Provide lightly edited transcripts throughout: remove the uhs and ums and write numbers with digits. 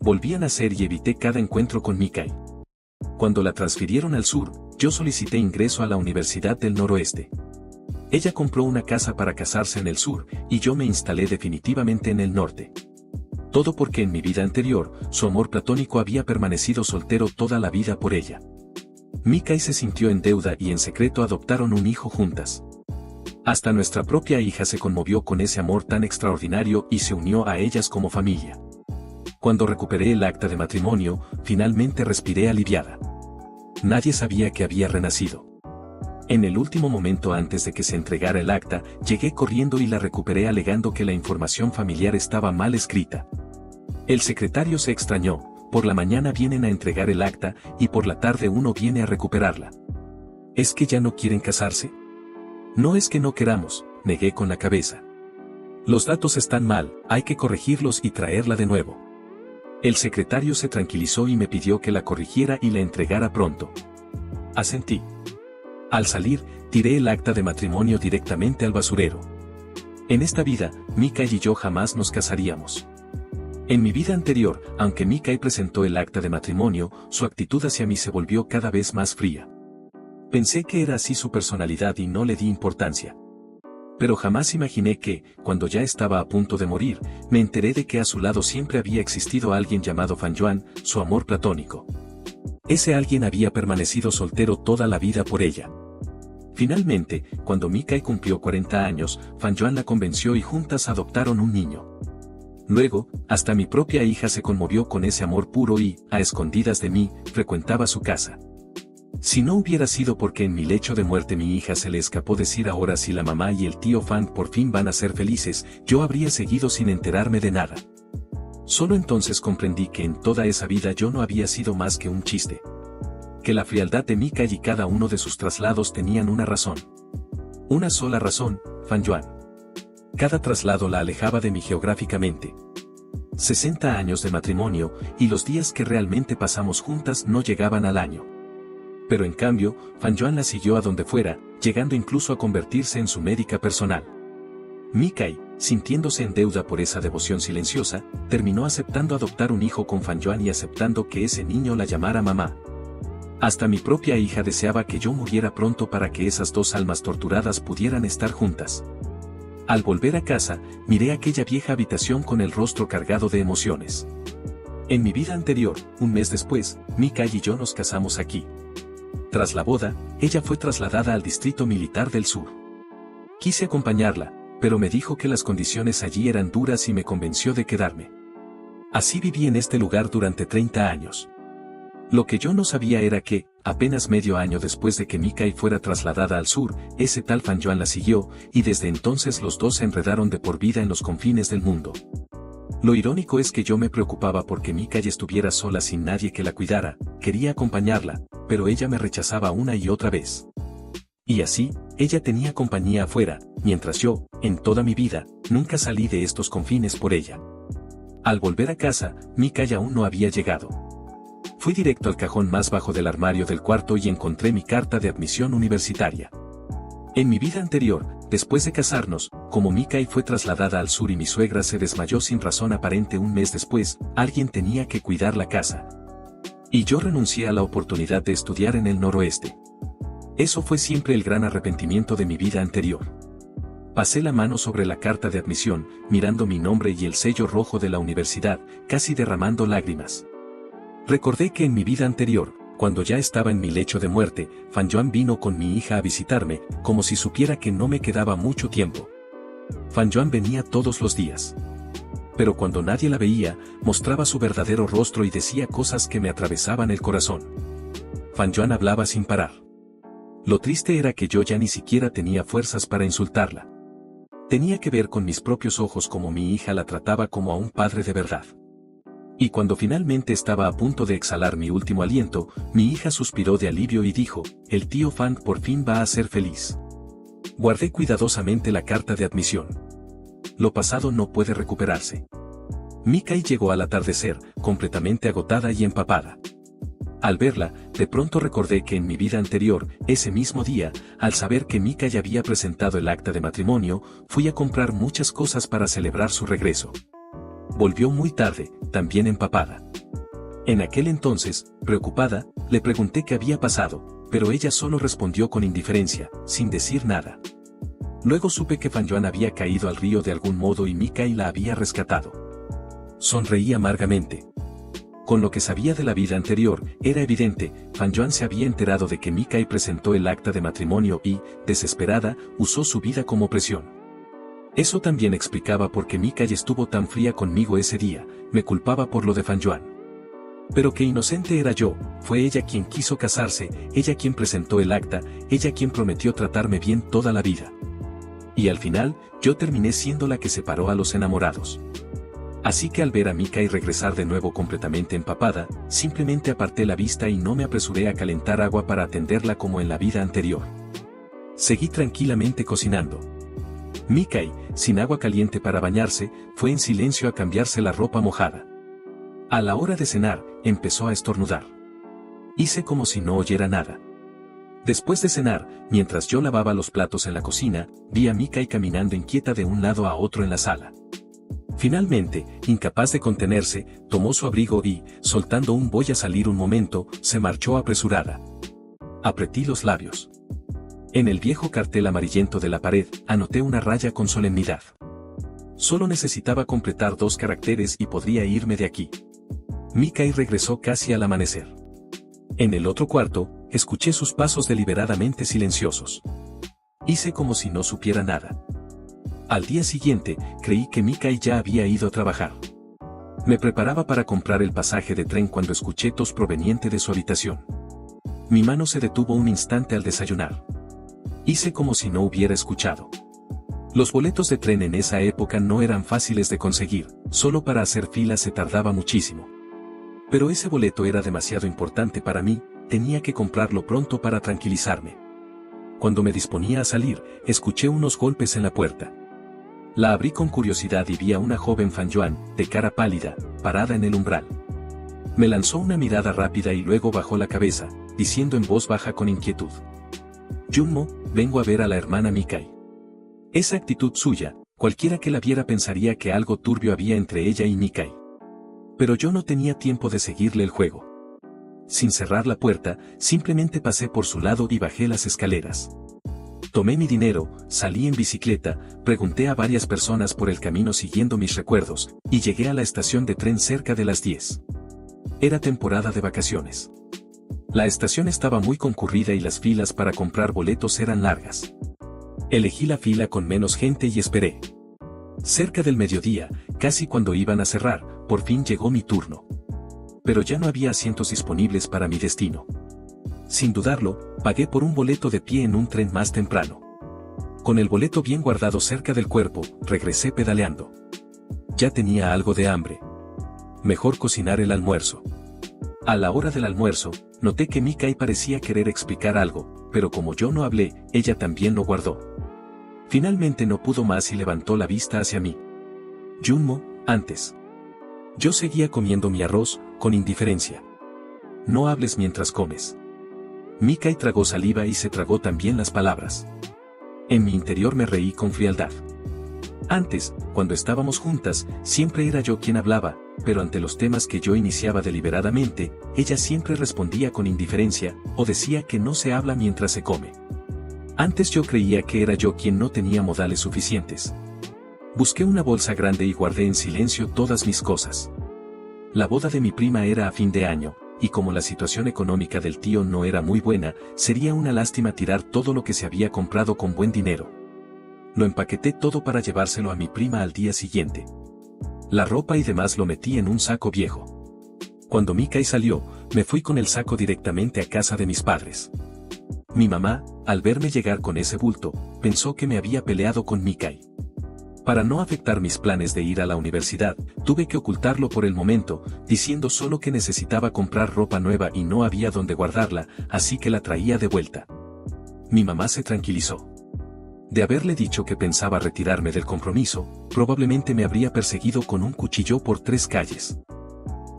Volví a nacer y evité cada encuentro con Mikai. Cuando la transfirieron al sur, yo solicité ingreso a la Universidad del Noroeste. Ella compró una casa para casarse en el sur, y yo me instalé definitivamente en el norte. Todo porque en mi vida anterior, su amor platónico había permanecido soltero toda la vida por ella. Mikai se sintió en deuda y en secreto adoptaron un hijo juntas. Hasta nuestra propia hija se conmovió con ese amor tan extraordinario y se unió a ellas como familia. Cuando recuperé el acta de matrimonio, finalmente respiré aliviada. Nadie sabía que había renacido. En el último momento antes de que se entregara el acta, llegué corriendo y la recuperé alegando que la información familiar estaba mal escrita. El secretario se extrañó, por la mañana vienen a entregar el acta y por la tarde uno viene a recuperarla. ¿Es que ya no quieren casarse? No es que no queramos, negué con la cabeza. Los datos están mal, hay que corregirlos y traerla de nuevo. El secretario se tranquilizó y me pidió que la corrigiera y la entregara pronto. Asentí. Al salir, tiré el acta de matrimonio directamente al basurero. En esta vida, Mikai y yo jamás nos casaríamos. En mi vida anterior, aunque Mikai presentó el acta de matrimonio, su actitud hacia mí se volvió cada vez más fría. Pensé que era así su personalidad y no le di importancia. Pero jamás imaginé que, cuando ya estaba a punto de morir, me enteré de que a su lado siempre había existido alguien llamado Fan Yuan, su amor platónico. Ese alguien había permanecido soltero toda la vida por ella. Finalmente, cuando Mikai cumplió 40 años, Fan Yuan la convenció y juntas adoptaron un niño. Luego, hasta mi propia hija se conmovió con ese amor puro y, a escondidas de mí, frecuentaba su casa. Si no hubiera sido porque en mi lecho de muerte mi hija se le escapó decir ahora si la mamá y el tío Fan por fin van a ser felices, yo habría seguido sin enterarme de nada. Solo entonces comprendí que en toda esa vida yo no había sido más que un chiste. Que la frialdad de Mikai y cada uno de sus traslados tenían una razón. Una sola razón, Fan Yuan. Cada traslado la alejaba de mí geográficamente. 60 años de matrimonio, y los días que realmente pasamos juntas no llegaban al año. Pero en cambio, Fan Yuan la siguió a donde fuera, llegando incluso a convertirse en su médica personal. Mikai, sintiéndose en deuda por esa devoción silenciosa, terminó aceptando adoptar un hijo con Fan Yuan y aceptando que ese niño la llamara mamá. Hasta mi propia hija deseaba que yo muriera pronto para que esas dos almas torturadas pudieran estar juntas. Al volver a casa, miré aquella vieja habitación con el rostro cargado de emociones. En mi vida anterior, un mes después, Mikai y yo nos casamos aquí. Tras la boda, ella fue trasladada al distrito militar del sur. Quise acompañarla, pero me dijo que las condiciones allí eran duras y me convenció de quedarme. Así viví en este lugar durante 30 años. Lo que yo no sabía era que, apenas medio año después de que Mikai fuera trasladada al sur, ese tal Fan Yuan la siguió, y desde entonces los dos se enredaron de por vida en los confines del mundo. Lo irónico es que yo me preocupaba porque Mikai estuviera sola sin nadie que la cuidara, quería acompañarla, pero ella me rechazaba una y otra vez. Y así, ella tenía compañía afuera, mientras yo, en toda mi vida, nunca salí de estos confines por ella. Al volver a casa, Mikai aún no había llegado. Fui directo al cajón más bajo del armario del cuarto y encontré mi carta de admisión universitaria. En mi vida anterior, después de casarnos, como Mikai fue trasladada al sur y mi suegra se desmayó sin razón aparente un mes después, alguien tenía que cuidar la casa. Y yo renuncié a la oportunidad de estudiar en el noroeste. Eso fue siempre el gran arrepentimiento de mi vida anterior. Pasé la mano sobre la carta de admisión, mirando mi nombre y el sello rojo de la universidad, casi derramando lágrimas. Recordé que en mi vida anterior, cuando ya estaba en mi lecho de muerte, Fan Yuan vino con mi hija a visitarme, como si supiera que no me quedaba mucho tiempo. Fan Yuan venía todos los días. Pero cuando nadie la veía, mostraba su verdadero rostro y decía cosas que me atravesaban el corazón. Fan Yuan hablaba sin parar. Lo triste era que yo ya ni siquiera tenía fuerzas para insultarla. Tenía que ver con mis propios ojos cómo mi hija la trataba como a un padre de verdad. Y cuando finalmente estaba a punto de exhalar mi último aliento, mi hija suspiró de alivio y dijo, el tío Fan por fin va a ser feliz. Guardé cuidadosamente la carta de admisión. Lo pasado no puede recuperarse. Mikai llegó al atardecer, completamente agotada y empapada. Al verla, de pronto recordé que en mi vida anterior, ese mismo día, al saber que Mikai había presentado el acta de matrimonio, fui a comprar muchas cosas para celebrar su regreso. volvió muy tarde, también empapada. En aquel entonces, preocupada, le pregunté qué había pasado, pero ella solo respondió con indiferencia, sin decir nada. Luego supe que Fanjoan había caído al río de algún modo y Mikai la había rescatado. Sonreí amargamente. Con lo que sabía de la vida anterior, era evidente, Fanjoan se había enterado de que Mikai presentó el acta de matrimonio y, desesperada, usó su vida como presión. Eso también explicaba por qué Mikai estuvo tan fría conmigo ese día, me culpaba por lo de Fanjoan. Pero qué inocente era yo, fue ella quien quiso casarse, ella quien presentó el acta, ella quien prometió tratarme bien toda la vida. Y al final, yo terminé siendo la que separó a los enamorados. Así que al ver a Mikai regresar de nuevo completamente empapada, simplemente aparté la vista y no me apresuré a calentar agua para atenderla como en la vida anterior. Seguí tranquilamente cocinando. Mikai, sin agua caliente para bañarse, fue en silencio a cambiarse la ropa mojada. A la hora de cenar, empezó a estornudar. Hice como si no oyera nada. Después de cenar, mientras yo lavaba los platos en la cocina, vi a Mikai caminando inquieta de un lado a otro en la sala. Finalmente, incapaz de contenerse, tomó su abrigo y, soltando un voy a salir un momento, se marchó apresurada. Apreté los labios. En el viejo cartel amarillento de la pared, anoté una raya con solemnidad. Solo necesitaba completar 2 caracteres y podría irme de aquí. Mikai regresó casi al amanecer. En el otro cuarto, escuché sus pasos deliberadamente silenciosos. Hice como si no supiera nada. Al día siguiente, creí que Mikai ya había ido a trabajar. Me preparaba para comprar el pasaje de tren cuando escuché tos proveniente de su habitación. Mi mano se detuvo un instante al desayunar. Hice como si no hubiera escuchado. Los boletos de tren en esa época no eran fáciles de conseguir, solo para hacer fila se tardaba muchísimo. Pero ese boleto era demasiado importante para mí, tenía que comprarlo pronto para tranquilizarme. Cuando me disponía a salir, escuché unos golpes en la puerta. La abrí con curiosidad y vi a una joven Fanjoan, de cara pálida, parada en el umbral. Me lanzó una mirada rápida y luego bajó la cabeza, diciendo en voz baja con inquietud: Junmo, vengo a ver a la hermana Mikai. Esa actitud suya, cualquiera que la viera pensaría que algo turbio había entre ella y Mikai. Pero yo no tenía tiempo de seguirle el juego. Sin cerrar la puerta, simplemente pasé por su lado y bajé las escaleras. Tomé mi dinero, salí en bicicleta, pregunté a varias personas por el camino siguiendo mis recuerdos, y llegué a la estación de tren cerca de las 10. Era temporada de vacaciones. La estación estaba muy concurrida y las filas para comprar boletos eran largas. Elegí la fila con menos gente y esperé. Cerca del mediodía, casi cuando iban a cerrar, por fin llegó mi turno. Pero ya no había asientos disponibles para mi destino. Sin dudarlo, pagué por un boleto de pie en un tren más temprano. Con el boleto bien guardado cerca del cuerpo, regresé pedaleando. Ya tenía algo de hambre. Mejor cocinar el almuerzo. A la hora del almuerzo, noté que Mikai parecía querer explicar algo, pero como yo no hablé, ella también lo guardó. Finalmente no pudo más y levantó la vista hacia mí. Junmo, antes. Yo seguía comiendo mi arroz, con indiferencia. No hables mientras comes. Mikai tragó saliva y se tragó también las palabras. En mi interior me reí con frialdad. Antes, cuando estábamos juntas, siempre era yo quien hablaba, pero ante los temas que yo iniciaba deliberadamente, ella siempre respondía con indiferencia, o decía que no se habla mientras se come. Antes yo creía que era yo quien no tenía modales suficientes. Busqué una bolsa grande y guardé en silencio todas mis cosas. La boda de mi prima era a fin de año, y como la situación económica del tío no era muy buena, sería una lástima tirar todo lo que se había comprado con buen dinero. Lo empaqueté todo para llevárselo a mi prima al día siguiente. La ropa y demás lo metí en un saco viejo. Cuando Mikai salió, me fui con el saco directamente a casa de mis padres. Mi mamá, al verme llegar con ese bulto, pensó que me había peleado con Mikai. Para no afectar mis planes de ir a la universidad, tuve que ocultarlo por el momento, diciendo solo que necesitaba comprar ropa nueva y no había dónde guardarla, así que la traía de vuelta. Mi mamá se tranquilizó. De haberle dicho que pensaba retirarme del compromiso, probablemente me habría perseguido con un cuchillo por 3 calles.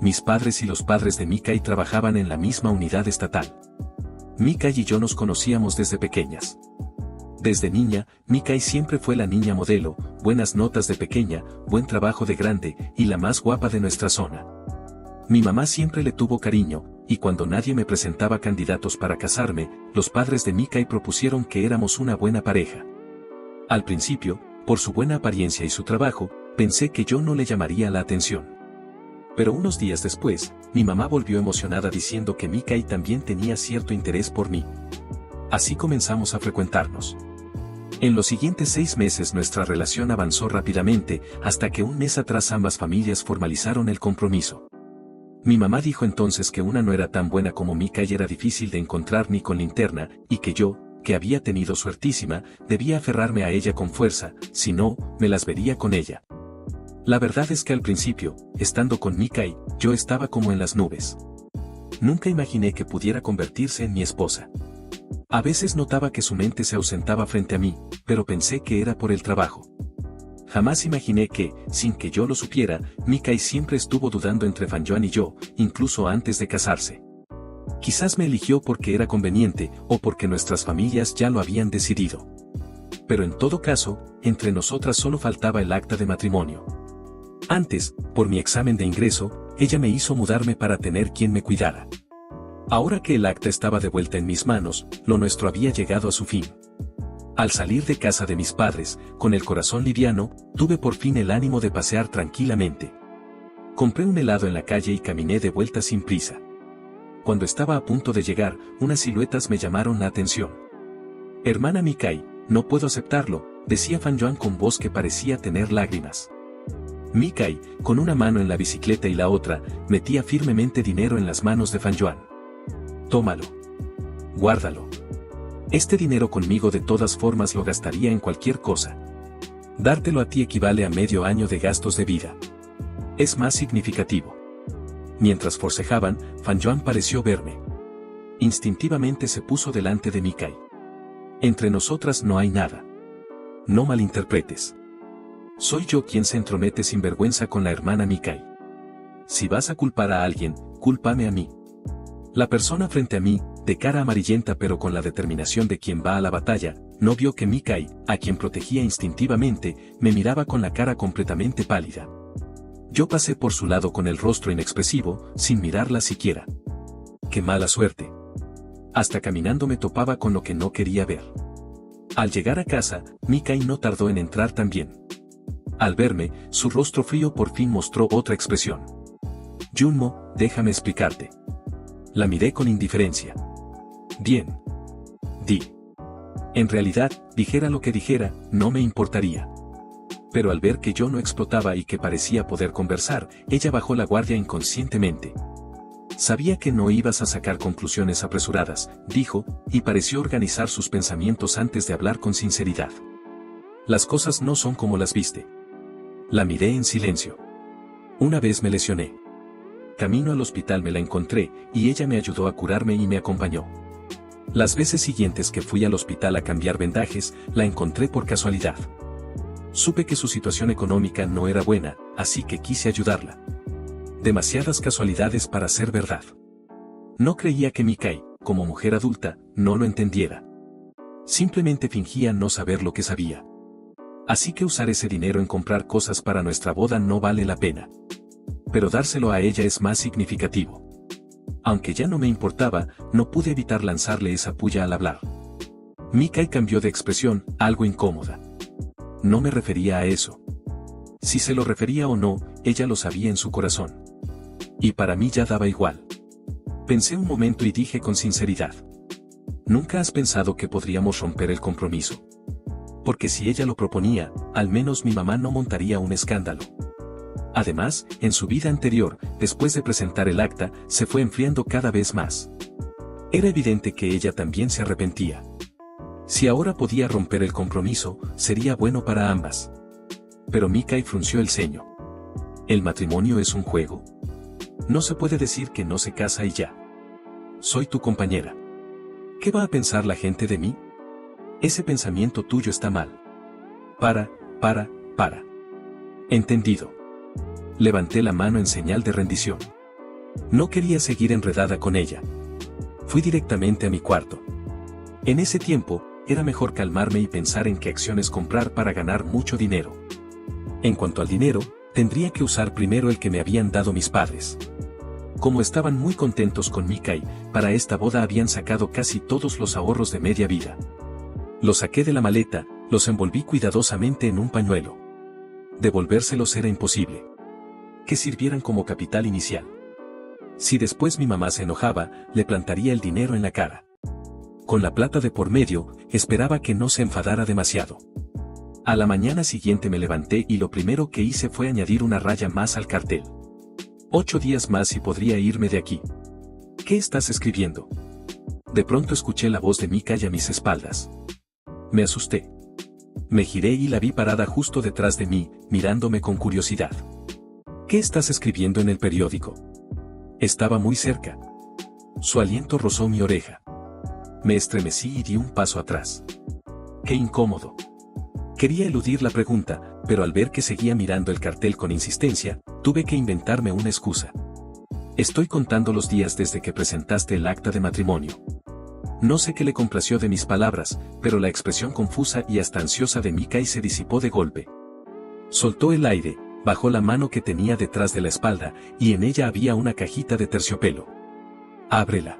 Mis padres y los padres de Mikai trabajaban en la misma unidad estatal. Mikai y yo nos conocíamos desde pequeñas. Desde niña, Mikai siempre fue la niña modelo, buenas notas de pequeña, buen trabajo de grande, y la más guapa de nuestra zona. Mi mamá siempre le tuvo cariño, y cuando nadie me presentaba candidatos para casarme, los padres de Mikai propusieron que éramos una buena pareja. Al principio, por su buena apariencia y su trabajo, pensé que yo no le llamaría la atención. Pero unos días después, mi mamá volvió emocionada diciendo que Mikai también tenía cierto interés por mí. Así comenzamos a frecuentarnos. En los siguientes 6 meses nuestra relación avanzó rápidamente, hasta que un mes atrás ambas familias formalizaron el compromiso. Mi mamá dijo entonces que una no era tan buena como Mikai y era difícil de encontrar ni con linterna, y que yo, que había tenido suertísima, debía aferrarme a ella con fuerza, si no, me las vería con ella. La verdad es que al principio, estando con Mikai, yo estaba como en las nubes. Nunca imaginé que pudiera convertirse en mi esposa. A veces notaba que su mente se ausentaba frente a mí, pero pensé que era por el trabajo. Jamás imaginé que, sin que yo lo supiera, Mikai siempre estuvo dudando entre Fanjoan y yo, incluso antes de casarse. Quizás me eligió porque era conveniente, o porque nuestras familias ya lo habían decidido. Pero en todo caso, entre nosotras solo faltaba el acta de matrimonio. Antes, por mi examen de ingreso, ella me hizo mudarme para tener quien me cuidara. Ahora que el acta estaba de vuelta en mis manos, lo nuestro había llegado a su fin. Al salir de casa de mis padres, con el corazón liviano, tuve por fin el ánimo de pasear tranquilamente. Compré un helado en la calle y caminé de vuelta sin prisa. Cuando estaba a punto de llegar, unas siluetas me llamaron la atención. «Hermana Mikai, no puedo aceptarlo», decía Fanjoan con voz que parecía tener lágrimas. Mikai, con una mano en la bicicleta y la otra, metía firmemente dinero en las manos de Fanjoan. «Tómalo. Guárdalo. Este dinero conmigo de todas formas lo gastaría en cualquier cosa. Dártelo a ti equivale a medio año de gastos de vida. Es más significativo». Mientras forcejaban, Fanjoan pareció verme. Instintivamente se puso delante de Mikai. «Entre nosotras no hay nada. No malinterpretes. Soy yo quien se entromete sin vergüenza con la hermana Mikai. Si vas a culpar a alguien, cúlpame a mí». La persona frente a mí, de cara amarillenta pero con la determinación de quien va a la batalla, no vio que Mikai, a quien protegía instintivamente, me miraba con la cara completamente pálida. Yo pasé por su lado con el rostro inexpresivo, sin mirarla siquiera. ¡Qué mala suerte! Hasta caminando me topaba con lo que no quería ver. Al llegar a casa, Mikai no tardó en entrar también. Al verme, su rostro frío por fin mostró otra expresión. «Junmo, déjame explicarte». La miré con indiferencia. «Bien. Di». En realidad, dijera lo que dijera, no me importaría. Pero al ver que yo no explotaba y que parecía poder conversar, ella bajó la guardia inconscientemente. «Sabía que no ibas a sacar conclusiones apresuradas», dijo, y pareció organizar sus pensamientos antes de hablar con sinceridad. «Las cosas no son como las viste». La miré en silencio. «Una vez me lesioné. Camino al hospital me la encontré, y ella me ayudó a curarme y me acompañó. Las veces siguientes que fui al hospital a cambiar vendajes, la encontré por casualidad. Supe que su situación económica no era buena, así que quise ayudarla. Demasiadas casualidades para ser verdad. No creía que Mikai, como mujer adulta, no lo entendiera. Simplemente fingía no saber lo que sabía. Así que usar ese dinero en comprar cosas para nuestra boda no vale la pena. Pero dárselo a ella es más significativo». Aunque ya no me importaba, no pude evitar lanzarle esa puya al hablar. Mikai cambió de expresión, algo incómoda. No me refería a eso. Si se lo refería o no, ella lo sabía en su corazón. Y para mí ya daba igual. Pensé un momento y dije con sinceridad: «¿Nunca has pensado que podríamos romper el compromiso? Porque si ella lo proponía, al menos mi mamá no montaría un escándalo». Además, en su vida anterior, después de presentar el acta, se fue enfriando cada vez más. Era evidente que ella también se arrepentía. Si ahora podía romper el compromiso, sería bueno para ambas. Pero Mikai frunció el ceño. ¿El matrimonio es un juego? No se puede decir que no se casa y ya. Soy tu compañera. ¿Qué va a pensar la gente de mí? Ese pensamiento tuyo está mal. Para. Entendido. Levanté la mano en señal de rendición. No quería seguir enredada con ella. Fui directamente a mi cuarto. En ese tiempo, era mejor calmarme y pensar en qué acciones comprar para ganar mucho dinero. En cuanto al dinero, tendría que usar primero el que me habían dado mis padres. Como estaban muy contentos con Mikay, para esta boda habían sacado casi todos los ahorros de media vida. Los saqué de la maleta, los envolví cuidadosamente en un pañuelo. Devolvérselos era imposible. Que sirvieran como capital inicial. Si después mi mamá se enojaba, le plantaría el dinero en la cara. Con la plata de por medio, esperaba que no se enfadara demasiado. A la mañana siguiente me levanté y lo primero que hice fue añadir una raya más al cartel. 8 días más y podría irme de aquí. ¿Qué estás escribiendo? De pronto escuché la voz de Mikay a mis espaldas. Me asusté. Me giré y la vi parada justo detrás de mí, mirándome con curiosidad. ¿Qué estás escribiendo en el periódico? Estaba muy cerca. Su aliento rozó mi oreja. Me estremecí y di un paso atrás. ¡Qué incómodo! Quería eludir la pregunta, pero al ver que seguía mirando el cartel con insistencia, tuve que inventarme una excusa. Estoy contando los días desde que presentaste el acta de matrimonio. No sé qué le complació de mis palabras, pero la expresión confusa y hasta ansiosa de Mikay se disipó de golpe. Soltó el aire, bajó la mano que tenía detrás de la espalda, y en ella había una cajita de terciopelo. «Ábrela».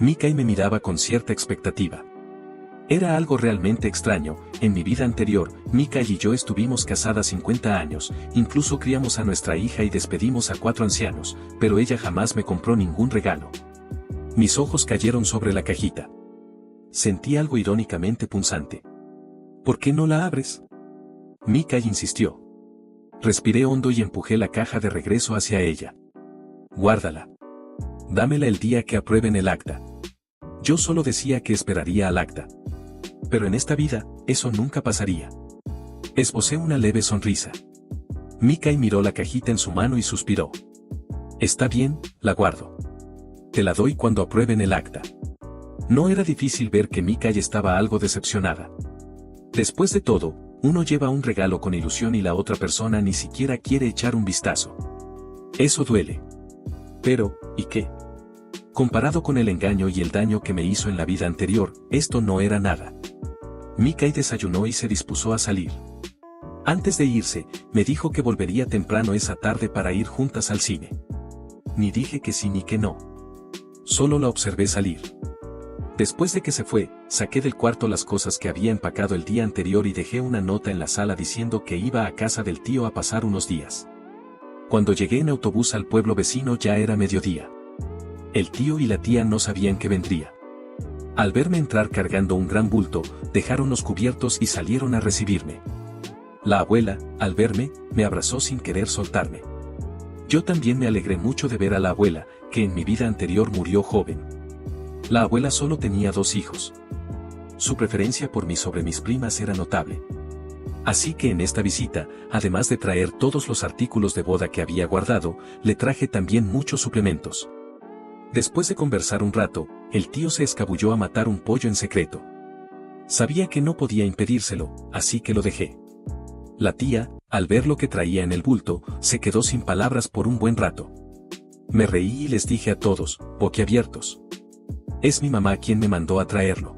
Mikay me miraba con cierta expectativa. Era algo realmente extraño. En mi vida anterior, Mikay y yo estuvimos casadas 50 años, incluso criamos a nuestra hija y despedimos a 4 ancianos, pero ella jamás me compró ningún regalo. Mis ojos cayeron sobre la cajita. Sentí algo irónicamente punzante. «¿Por qué no la abres?». Mikay insistió. Respiré hondo y empujé la caja de regreso hacia ella. «Guárdala. Dámela el día que aprueben el acta». Yo solo decía que esperaría al acta. Pero en esta vida, eso nunca pasaría. Esbocé una leve sonrisa. Mikay miró la cajita en su mano y suspiró. «Está bien, la guardo. Te la doy cuando aprueben el acta». No era difícil ver que Mikay estaba algo decepcionada. Después de todo, uno lleva un regalo con ilusión y la otra persona ni siquiera quiere echar un vistazo. Eso duele. Pero, ¿y qué? Comparado con el engaño y el daño que me hizo en la vida anterior, esto no era nada. Mikay desayunó y se dispuso a salir. Antes de irse, me dijo que volvería temprano esa tarde para ir juntas al cine. Ni dije que sí ni que no. Solo la observé salir. Después de que se fue, saqué del cuarto las cosas que había empacado el día anterior y dejé una nota en la sala diciendo que iba a casa del tío a pasar unos días. Cuando llegué en autobús al pueblo vecino ya era mediodía. El tío y la tía no sabían que vendría. Al verme entrar cargando un gran bulto, dejaron los cubiertos y salieron a recibirme. La abuela, al verme, me abrazó sin querer soltarme. Yo también me alegré mucho de ver a la abuela, que en mi vida anterior murió joven. La abuela solo tenía 2 hijos. Su preferencia por mí sobre mis primas era notable. Así que en esta visita, además de traer todos los artículos de boda que había guardado, le traje también muchos suplementos. Después de conversar un rato, el tío se escabulló a matar un pollo en secreto. Sabía que no podía impedírselo, así que lo dejé. La tía, al ver lo que traía en el bulto, se quedó sin palabras por un buen rato. Me reí y les dije a todos, boquiabiertos: «Es mi mamá quien me mandó a traerlo.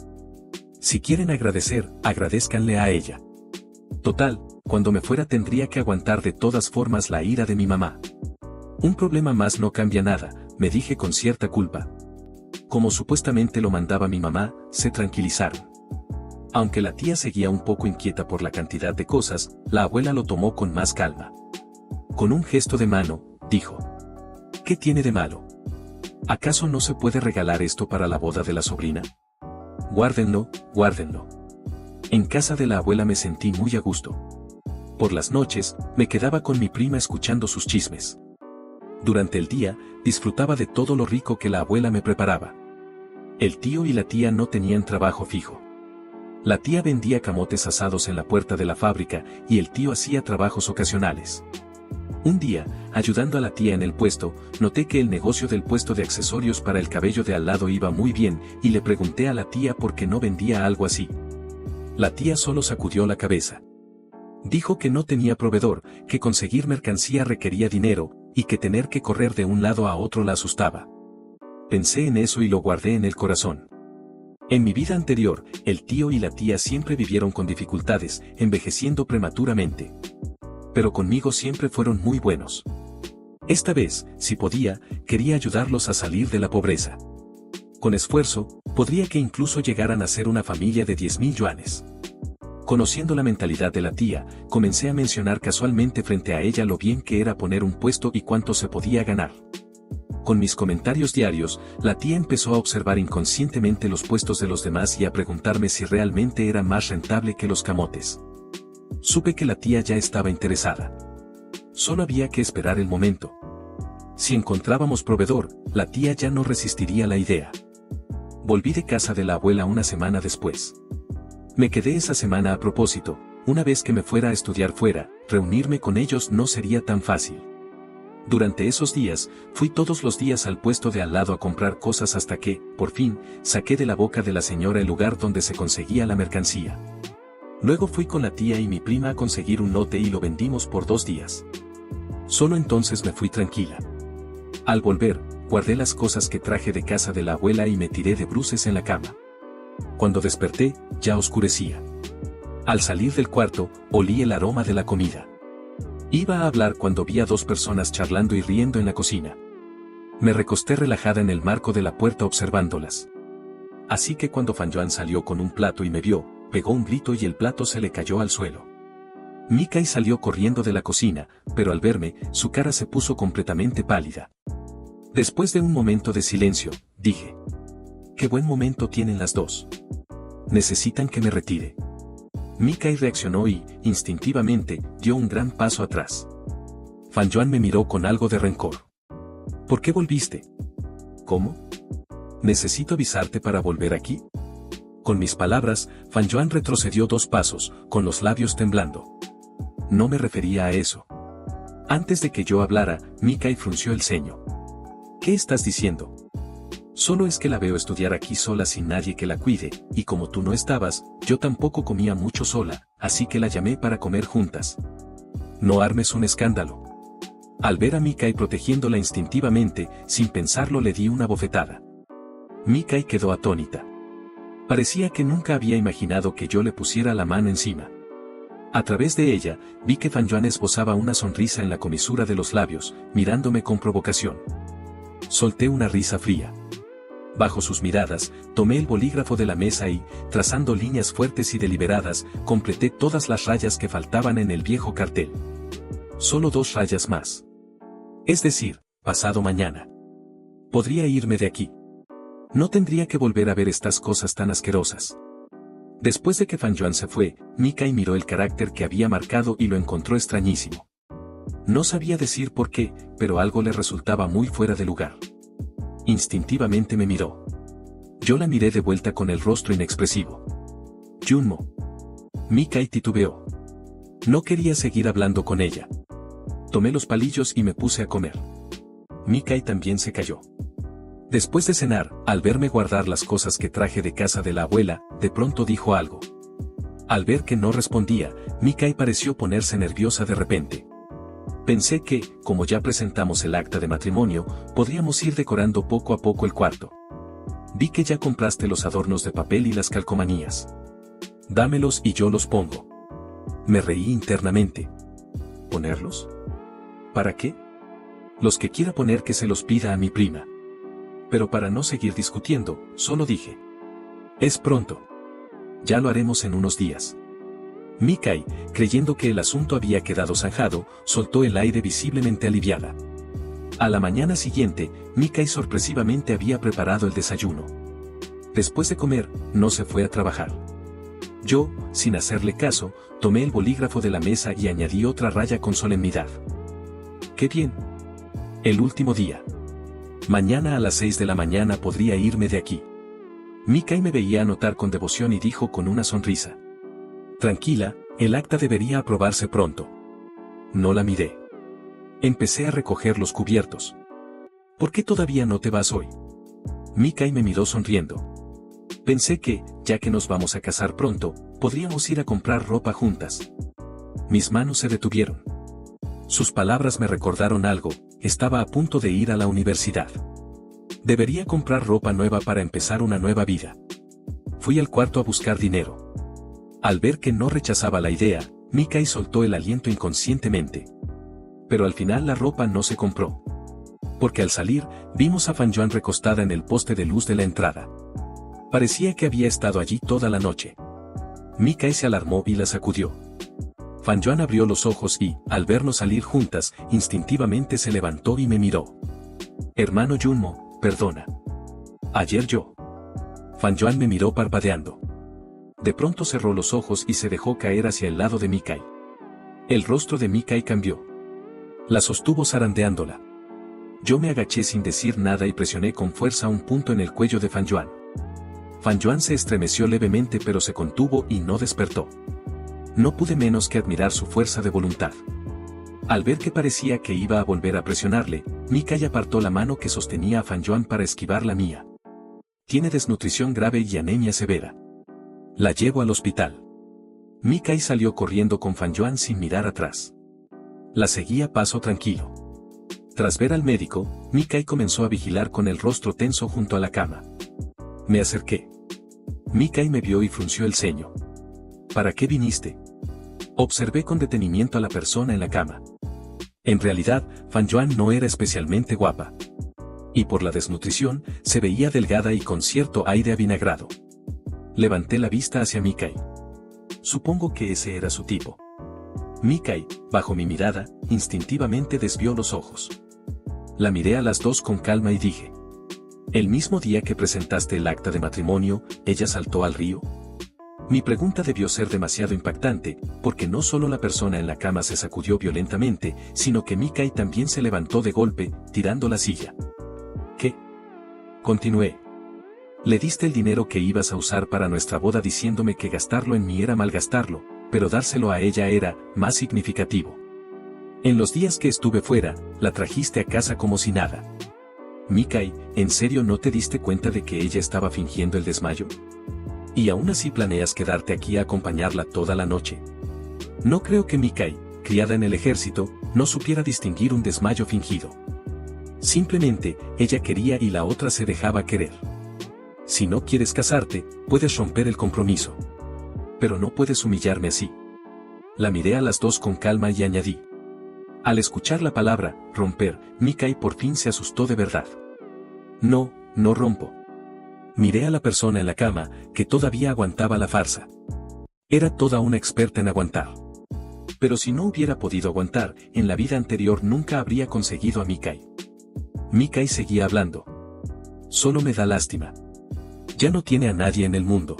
Si quieren agradecer, agradézcanle a ella. Total, cuando me fuera tendría que aguantar de todas formas la ira de mi mamá. Un problema más no cambia nada», me dije con cierta culpa. Como supuestamente lo mandaba mi mamá, se tranquilizaron. Aunque la tía seguía un poco inquieta por la cantidad de cosas, la abuela lo tomó con más calma. Con un gesto de mano, dijo: «¿Qué tiene de malo? ¿Acaso no se puede regalar esto para la boda de la sobrina? Guárdenlo, guárdenlo». En casa de la abuela me sentí muy a gusto. Por las noches, me quedaba con mi prima escuchando sus chismes. Durante el día, disfrutaba de todo lo rico que la abuela me preparaba. El tío y la tía no tenían trabajo fijo. La tía vendía camotes asados en la puerta de la fábrica y el tío hacía trabajos ocasionales. Un día, ayudando a la tía en el puesto, noté que el negocio del puesto de accesorios para el cabello de al lado iba muy bien y le pregunté a la tía por qué no vendía algo así. La tía solo sacudió la cabeza. Dijo que no tenía proveedor, que conseguir mercancía requería dinero, y que tener que correr de un lado a otro la asustaba. Pensé en eso y lo guardé en el corazón. En mi vida anterior, el tío y la tía siempre vivieron con dificultades, envejeciendo prematuramente. Pero conmigo siempre fueron muy buenos. Esta vez, si podía, quería ayudarlos a salir de la pobreza. Con esfuerzo, podría que incluso llegaran a ser una familia de 10.000 yuanes. Conociendo la mentalidad de la tía, comencé a mencionar casualmente frente a ella lo bien que era poner un puesto y cuánto se podía ganar. Con mis comentarios diarios, la tía empezó a observar inconscientemente los puestos de los demás y a preguntarme si realmente era más rentable que los camotes. Supe que la tía ya estaba interesada. Solo había que esperar el momento. Si encontrábamos proveedor, la tía ya no resistiría la idea. Volví de casa de la abuela una semana después. Me quedé esa semana a propósito, una vez que me fuera a estudiar fuera, reunirme con ellos no sería tan fácil. Durante esos días, fui todos los días al puesto de al lado a comprar cosas hasta que, por fin, saqué de la boca de la señora el lugar donde se conseguía la mercancía. Luego fui con la tía y mi prima a conseguir un lote y lo vendimos por 2 días. Solo entonces me fui tranquila. Al volver, guardé las cosas que traje de casa de la abuela y me tiré de bruces en la cama. Cuando desperté, ya oscurecía. Al salir del cuarto, olí el aroma de la comida. Iba a hablar cuando vi a 2 personas charlando y riendo en la cocina. Me recosté relajada en el marco de la puerta observándolas. Así que cuando Fan Yuan salió con un plato y me vio, pegó un grito y el plato se le cayó al suelo. Mikai salió corriendo de la cocina, pero al verme, su cara se puso completamente pálida. Después de un momento de silencio, dije: «Qué buen momento tienen las dos. Necesitan que me retire». Mikai reaccionó y, instintivamente, dio un gran paso atrás. Fan Yuan me miró con algo de rencor. «¿Por qué volviste?» «¿Cómo? ¿Necesito avisarte para volver aquí?» Con mis palabras, Fan Yuan retrocedió 2 pasos, con los labios temblando. No me refería a eso. Antes de que yo hablara, Mikai frunció el ceño. «¿Qué estás diciendo?» «Solo es que la veo estudiar aquí sola sin nadie que la cuide, y como tú no estabas, yo tampoco comía mucho sola, así que la llamé para comer juntas. No armes un escándalo». Al ver a Mikai protegiéndola instintivamente, sin pensarlo le di una bofetada. Mikai quedó atónita. Parecía que nunca había imaginado que yo le pusiera la mano encima. A través de ella, vi que Fan Yuan esbozaba una sonrisa en la comisura de los labios, mirándome con provocación. Solté una risa fría. Bajo sus miradas, tomé el bolígrafo de la mesa y, trazando líneas fuertes y deliberadas, completé todas las rayas que faltaban en el viejo cartel. Solo 2 rayas más. Es decir, pasado mañana. Podría irme de aquí. No tendría que volver a ver estas cosas tan asquerosas. Después de que Fan Yuan se fue, Mikai miró el carácter que había marcado y lo encontró extrañísimo. No sabía decir por qué, pero algo le resultaba muy fuera de lugar. Instintivamente me miró. Yo la miré de vuelta con el rostro inexpresivo. «Junmo». Mikai titubeó. No quería seguir hablando con ella. Tomé los palillos y me puse a comer. Mikai también se calló. Después de cenar, al verme guardar las cosas que traje de casa de la abuela, de pronto dijo algo. Al ver que no respondía, Mikai pareció ponerse nerviosa de repente. Pensé que, como ya presentamos el acta de matrimonio, podríamos ir decorando poco a poco el cuarto. Vi que ya compraste los adornos de papel y las calcomanías. Dámelos y yo los pongo. Me reí internamente. ¿Ponerlos? ¿Para qué? Los que quiera poner que se los pida a mi prima. Pero para no seguir discutiendo, solo dije: «Es pronto. Ya lo haremos en unos días». Mikai, creyendo que el asunto había quedado zanjado, soltó el aire visiblemente aliviada. A la mañana siguiente, Mikai sorpresivamente había preparado el desayuno. Después de comer, no se fue a trabajar. Yo, sin hacerle caso, tomé el bolígrafo de la mesa y añadí otra raya con solemnidad. «¡Qué bien! El último día. Mañana a las 6 de la mañana podría irme de aquí». Mikai me veía anotar con devoción y dijo con una sonrisa: «Tranquila, el acta debería aprobarse pronto». No la miré. Empecé a recoger los cubiertos. «¿Por qué todavía no te vas hoy?». Mikai me miró sonriendo. «Pensé que, ya que nos vamos a casar pronto, podríamos ir a comprar ropa juntas». Mis manos se detuvieron. Sus palabras me recordaron algo: estaba a punto de ir a la universidad. Debería comprar ropa nueva para empezar una nueva vida. Fui al cuarto a buscar dinero. Al ver que no rechazaba la idea, Mikai soltó el aliento inconscientemente. Pero al final la ropa no se compró. Porque al salir, vimos a Fanjoan recostada en el poste de luz de la entrada. Parecía que había estado allí toda la noche. Mikai se alarmó y la sacudió. Fanjoan abrió los ojos y, al vernos salir juntas, instintivamente se levantó y me miró. Hermano Junmo, perdona. Ayer yo. Fanjoan me miró parpadeando. De pronto cerró los ojos y se dejó caer hacia el lado de Mikai. El rostro de Mikai cambió. La sostuvo zarandeándola. Yo me agaché sin decir nada y presioné con fuerza un punto en el cuello de Fanjoan. Fanjoan se estremeció levemente pero se contuvo y no despertó. No pude menos que admirar su fuerza de voluntad. Al ver que parecía que iba a volver a presionarle, Mikai apartó la mano que sostenía a Fanjoan para esquivar la mía. Tiene desnutrición grave y anemia severa. La llevo al hospital. Mikai salió corriendo con Fanjoan sin mirar atrás. La seguía paso tranquilo. Tras ver al médico, Mikai comenzó a vigilar con el rostro tenso junto a la cama. Me acerqué. Mikai me vio y frunció el ceño. ¿Para qué viniste? Observé con detenimiento a la persona en la cama. En realidad, Fanjoan no era especialmente guapa. Y por la desnutrición, se veía delgada y con cierto aire avinagrado. Levanté la vista hacia Mikai. Supongo que ese era su tipo. Mikai, bajo mi mirada, instintivamente desvió los ojos. La miré a las dos con calma y dije. ¿El mismo día que presentaste el acta de matrimonio, ella saltó al río? Mi pregunta debió ser demasiado impactante, porque no solo la persona en la cama se sacudió violentamente, sino que Mikai también se levantó de golpe, tirando la silla. ¿Qué? Continué. Le diste el dinero que ibas a usar para nuestra boda diciéndome que gastarlo en mí era malgastarlo, pero dárselo a ella era más significativo. En los días que estuve fuera, la trajiste a casa como si nada. Mikai, ¿en serio no te diste cuenta de que ella estaba fingiendo el desmayo? ¿Y aún así planeas quedarte aquí a acompañarla toda la noche? No creo que Mikai, criada en el ejército, no supiera distinguir un desmayo fingido. Simplemente, ella quería y la otra se dejaba querer. Si no quieres casarte, puedes romper el compromiso. Pero no puedes humillarme así. La miré a las dos con calma y añadí. Al escuchar la palabra, romper, Mikai por fin se asustó de verdad. No, no rompo. Miré a la persona en la cama, que todavía aguantaba la farsa. Era toda una experta en aguantar. Pero si no hubiera podido aguantar, en la vida anterior nunca habría conseguido a Mikai. Mikai seguía hablando. Solo me da lástima. Ya no tiene a nadie en el mundo.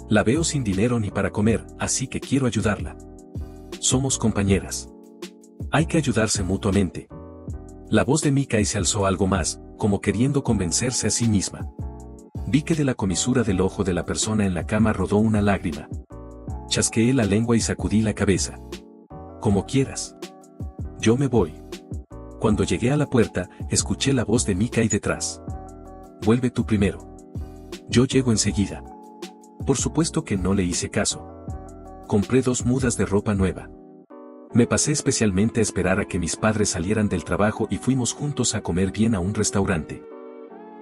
La veo sin dinero ni para comer, así que quiero ayudarla. Somos compañeras. Hay que ayudarse mutuamente. La voz de Mikai se alzó algo más, como queriendo convencerse a sí misma. Vi que de la comisura del ojo de la persona en la cama rodó una lágrima. Chasqueé la lengua y sacudí la cabeza. Como quieras. Yo me voy. Cuando llegué a la puerta, escuché la voz de Mikai detrás. Vuelve tú primero. Yo llego enseguida. Por supuesto que no le hice caso. Compré 2 mudas de ropa nueva. Me pasé especialmente a esperar a que mis padres salieran del trabajo y fuimos juntos a comer bien a un restaurante.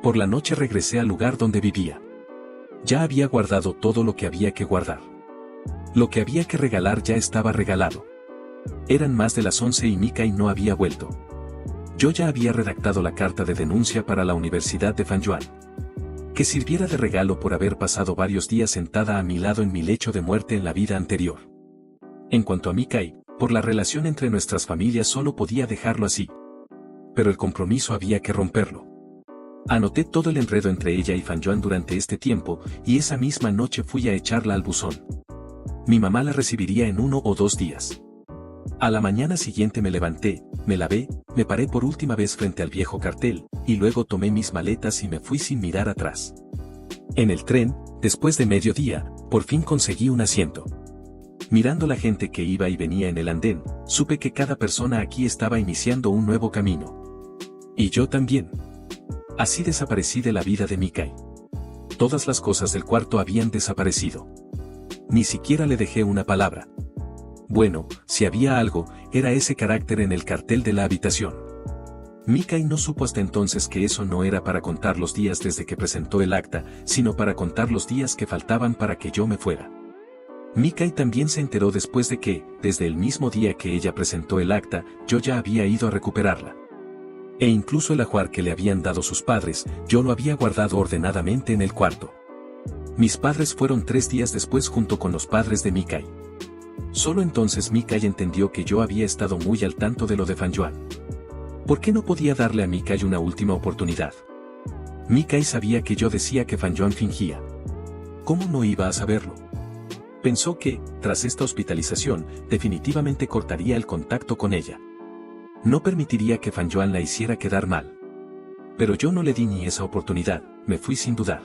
Por la noche regresé al lugar donde vivía. Ya había guardado todo lo que había que guardar. Lo que había que regalar ya estaba regalado. Eran más de las 11 y Mikai no había vuelto. Yo ya había redactado la carta de denuncia para la Universidad de Fanjoan. Que sirviera de regalo por haber pasado varios días sentada a mi lado en mi lecho de muerte en la vida anterior. En cuanto a Mikai, por la relación entre nuestras familias solo podía dejarlo así. Pero el compromiso había que romperlo. Anoté todo el enredo entre ella y Fanjoan durante este tiempo, y esa misma noche fui a echarla al buzón. Mi mamá la recibiría en 1 o 2 días. A la mañana siguiente me levanté, me lavé, me paré por última vez frente al viejo cartel, y luego tomé mis maletas y me fui sin mirar atrás. En el tren, después de mediodía, por fin conseguí un asiento. Mirando la gente que iba y venía en el andén, supe que cada persona aquí estaba iniciando un nuevo camino. Y yo también. Así desaparecí de la vida de Mikai. Todas las cosas del cuarto habían desaparecido. Ni siquiera le dejé una palabra. Bueno, si había algo, era ese carácter en el cartel de la habitación. Mikai no supo hasta entonces que eso no era para contar los días desde que presentó el acta, sino para contar los días que faltaban para que yo me fuera. Mikai también se enteró después de que, desde el mismo día que ella presentó el acta, yo ya había ido a recuperarla. E incluso el ajuar que le habían dado sus padres, yo lo había guardado ordenadamente en el cuarto. Mis padres fueron 3 días después junto con los padres de Mikai. Solo entonces Mikai entendió que yo había estado muy al tanto de lo de Fanjuan. ¿Por qué no podía darle a Mikai una última oportunidad? Mikai sabía que yo decía que Fanjuan fingía. ¿Cómo no iba a saberlo? Pensó que, tras esta hospitalización, definitivamente cortaría el contacto con ella. No permitiría que Fanjuan la hiciera quedar mal. Pero yo no le di ni esa oportunidad, me fui sin dudar.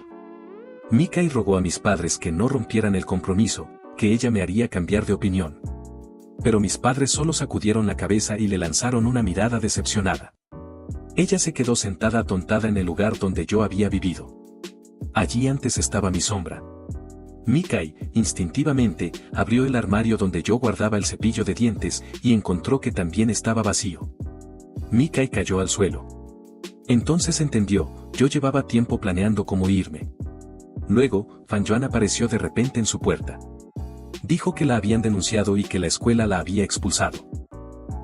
Mikai rogó a mis padres que no rompieran el compromiso, que ella me haría cambiar de opinión. Pero mis padres solo sacudieron la cabeza y le lanzaron una mirada decepcionada. Ella se quedó sentada atontada en el lugar donde yo había vivido. Allí antes estaba mi sombra. Mikai, instintivamente, abrió el armario donde yo guardaba el cepillo de dientes y encontró que también estaba vacío. Mikai cayó al suelo. Entonces entendió, yo llevaba tiempo planeando cómo irme. Luego, Fanjuan apareció de repente en su puerta. Dijo que la habían denunciado y que la escuela la había expulsado.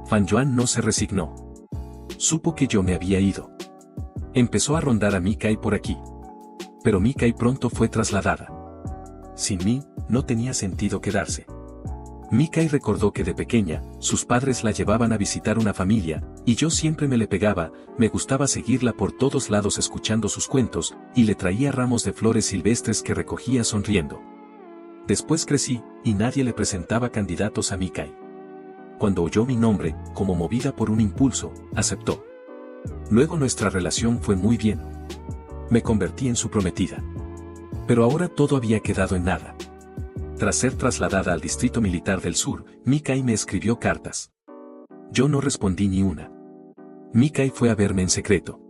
Fanjuan no se resignó. Supo que yo me había ido. Empezó a rondar a Mikai por aquí. Pero Mikai pronto fue trasladada. Sin mí, no tenía sentido quedarse. Mikai recordó que de pequeña, sus padres la llevaban a visitar una familia, y yo siempre me le pegaba, me gustaba seguirla por todos lados escuchando sus cuentos, y le traía ramos de flores silvestres que recogía sonriendo. Después crecí, y nadie le presentaba candidatos a Mikai. Cuando oyó mi nombre, como movida por un impulso, aceptó. Luego nuestra relación fue muy bien. Me convertí en su prometida. Pero ahora todo había quedado en nada. Tras ser trasladada al Distrito Militar del Sur, Mikai me escribió cartas. Yo no respondí ni una. Mikai fue a verme en secreto.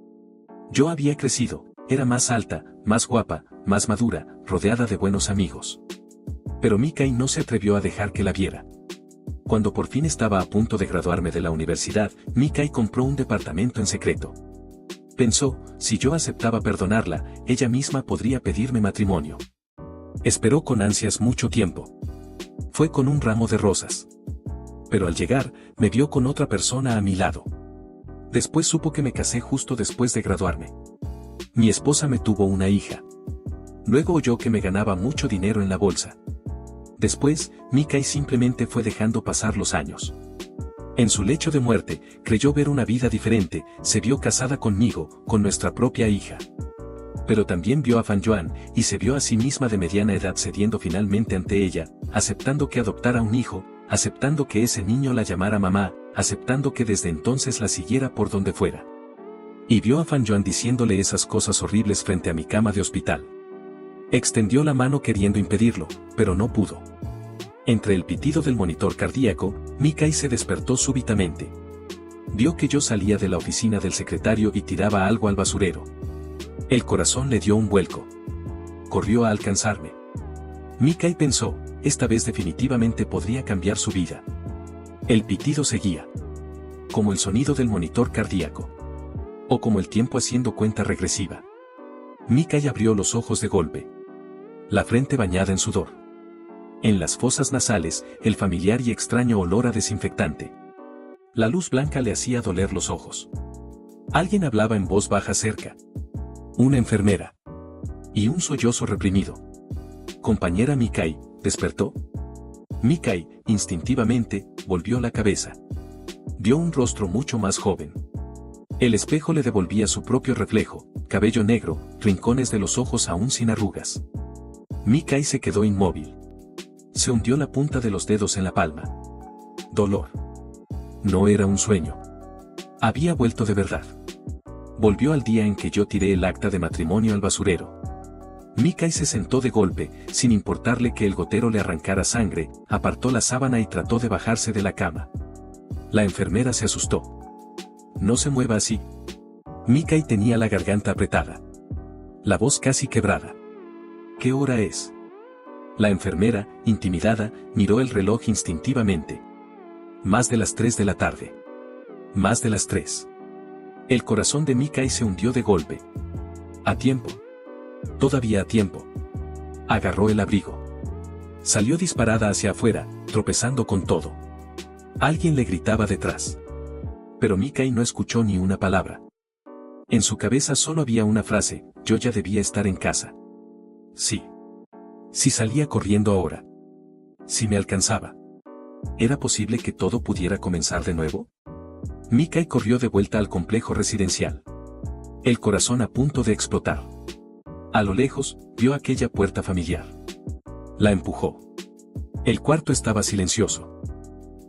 Yo había crecido, era más alta, más guapa, más madura, rodeada de buenos amigos. Pero Mikai no se atrevió a dejar que la viera. Cuando por fin estaba a punto de graduarme de la universidad, Mikai compró un departamento en secreto. Pensó, si yo aceptaba perdonarla, ella misma podría pedirme matrimonio. Esperó con ansias mucho tiempo. Fue con un ramo de rosas. Pero al llegar, me vio con otra persona a mi lado. Después supo que me casé justo después de graduarme. Mi esposa me tuvo una hija. Luego oyó que me ganaba mucho dinero en la bolsa. Después, Mikai simplemente fue dejando pasar los años. En su lecho de muerte, creyó ver una vida diferente, se vio casada conmigo, con nuestra propia hija. Pero también vio a Fanjuan, y se vio a sí misma de mediana edad cediendo finalmente ante ella, aceptando que adoptara un hijo, aceptando que ese niño la llamara mamá, aceptando que desde entonces la siguiera por donde fuera. Y vio a Fanjuan diciéndole esas cosas horribles frente a mi cama de hospital. Extendió la mano queriendo impedirlo, pero no pudo. Entre el pitido del monitor cardíaco, Mikai se despertó súbitamente. Vio que yo salía de la oficina del secretario y tiraba algo al basurero. El corazón le dio un vuelco. Corrió a alcanzarme. Mikai pensó, esta vez definitivamente podría cambiar su vida. El pitido seguía. Como el sonido del monitor cardíaco. O como el tiempo haciendo cuenta regresiva. Mikai abrió los ojos de golpe. La frente bañada en sudor. En las fosas nasales, el familiar y extraño olor a desinfectante. La luz blanca le hacía doler los ojos. Alguien hablaba en voz baja cerca. Una enfermera. Y un sollozo reprimido. Compañera Mikai, ¿despertó? Mikai, instintivamente, volvió la cabeza. Vio un rostro mucho más joven. El espejo le devolvía su propio reflejo, cabello negro, rincones de los ojos aún sin arrugas. Mikai se quedó inmóvil. Se hundió la punta de los dedos en la palma. Dolor. No era un sueño. Había vuelto de verdad. Volvió al día en que yo tiré el acta de matrimonio al basurero. Mikai se sentó de golpe, sin importarle que el gotero le arrancara sangre, apartó la sábana y trató de bajarse de la cama. La enfermera se asustó. No se mueva así. Mikai tenía la garganta apretada. La voz casi quebrada. ¿Qué hora es? La enfermera, intimidada, miró el reloj instintivamente. Más de las 3 de la tarde. Más de las 3. El corazón de Mikai se hundió de golpe. A tiempo. Todavía a tiempo. Agarró el abrigo. Salió disparada hacia afuera, tropezando con todo. Alguien le gritaba detrás. Pero Mikai no escuchó ni una palabra. En su cabeza solo había una frase: yo ya debía estar en casa. Sí. Si salía corriendo ahora. Si me alcanzaba. ¿Era posible que todo pudiera comenzar de nuevo? Mikai corrió de vuelta al complejo residencial. El corazón a punto de explotar. A lo lejos, vio aquella puerta familiar. La empujó. El cuarto estaba silencioso.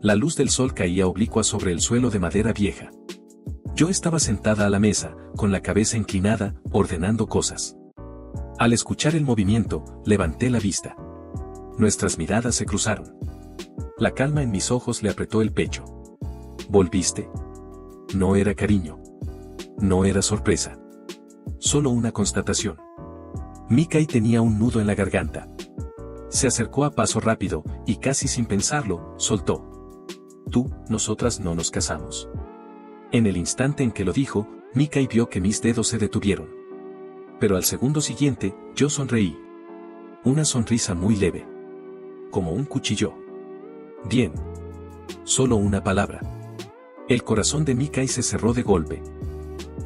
La luz del sol caía oblicua sobre el suelo de madera vieja. Yo estaba sentada a la mesa, con la cabeza inclinada, ordenando cosas. Al escuchar el movimiento, levanté la vista. Nuestras miradas se cruzaron. La calma en mis ojos le apretó el pecho. ¿Volviste? No era cariño. No era sorpresa. Solo una constatación. Mikai tenía un nudo en la garganta. Se acercó a paso rápido, y casi sin pensarlo, soltó. Nosotras no nos casamos. En el instante en que lo dijo, Mikai vio que mis dedos se detuvieron. Pero al segundo siguiente, yo sonreí. Una sonrisa muy leve. Como un cuchillo. Bien. Solo una palabra. El corazón de Mikai se cerró de golpe.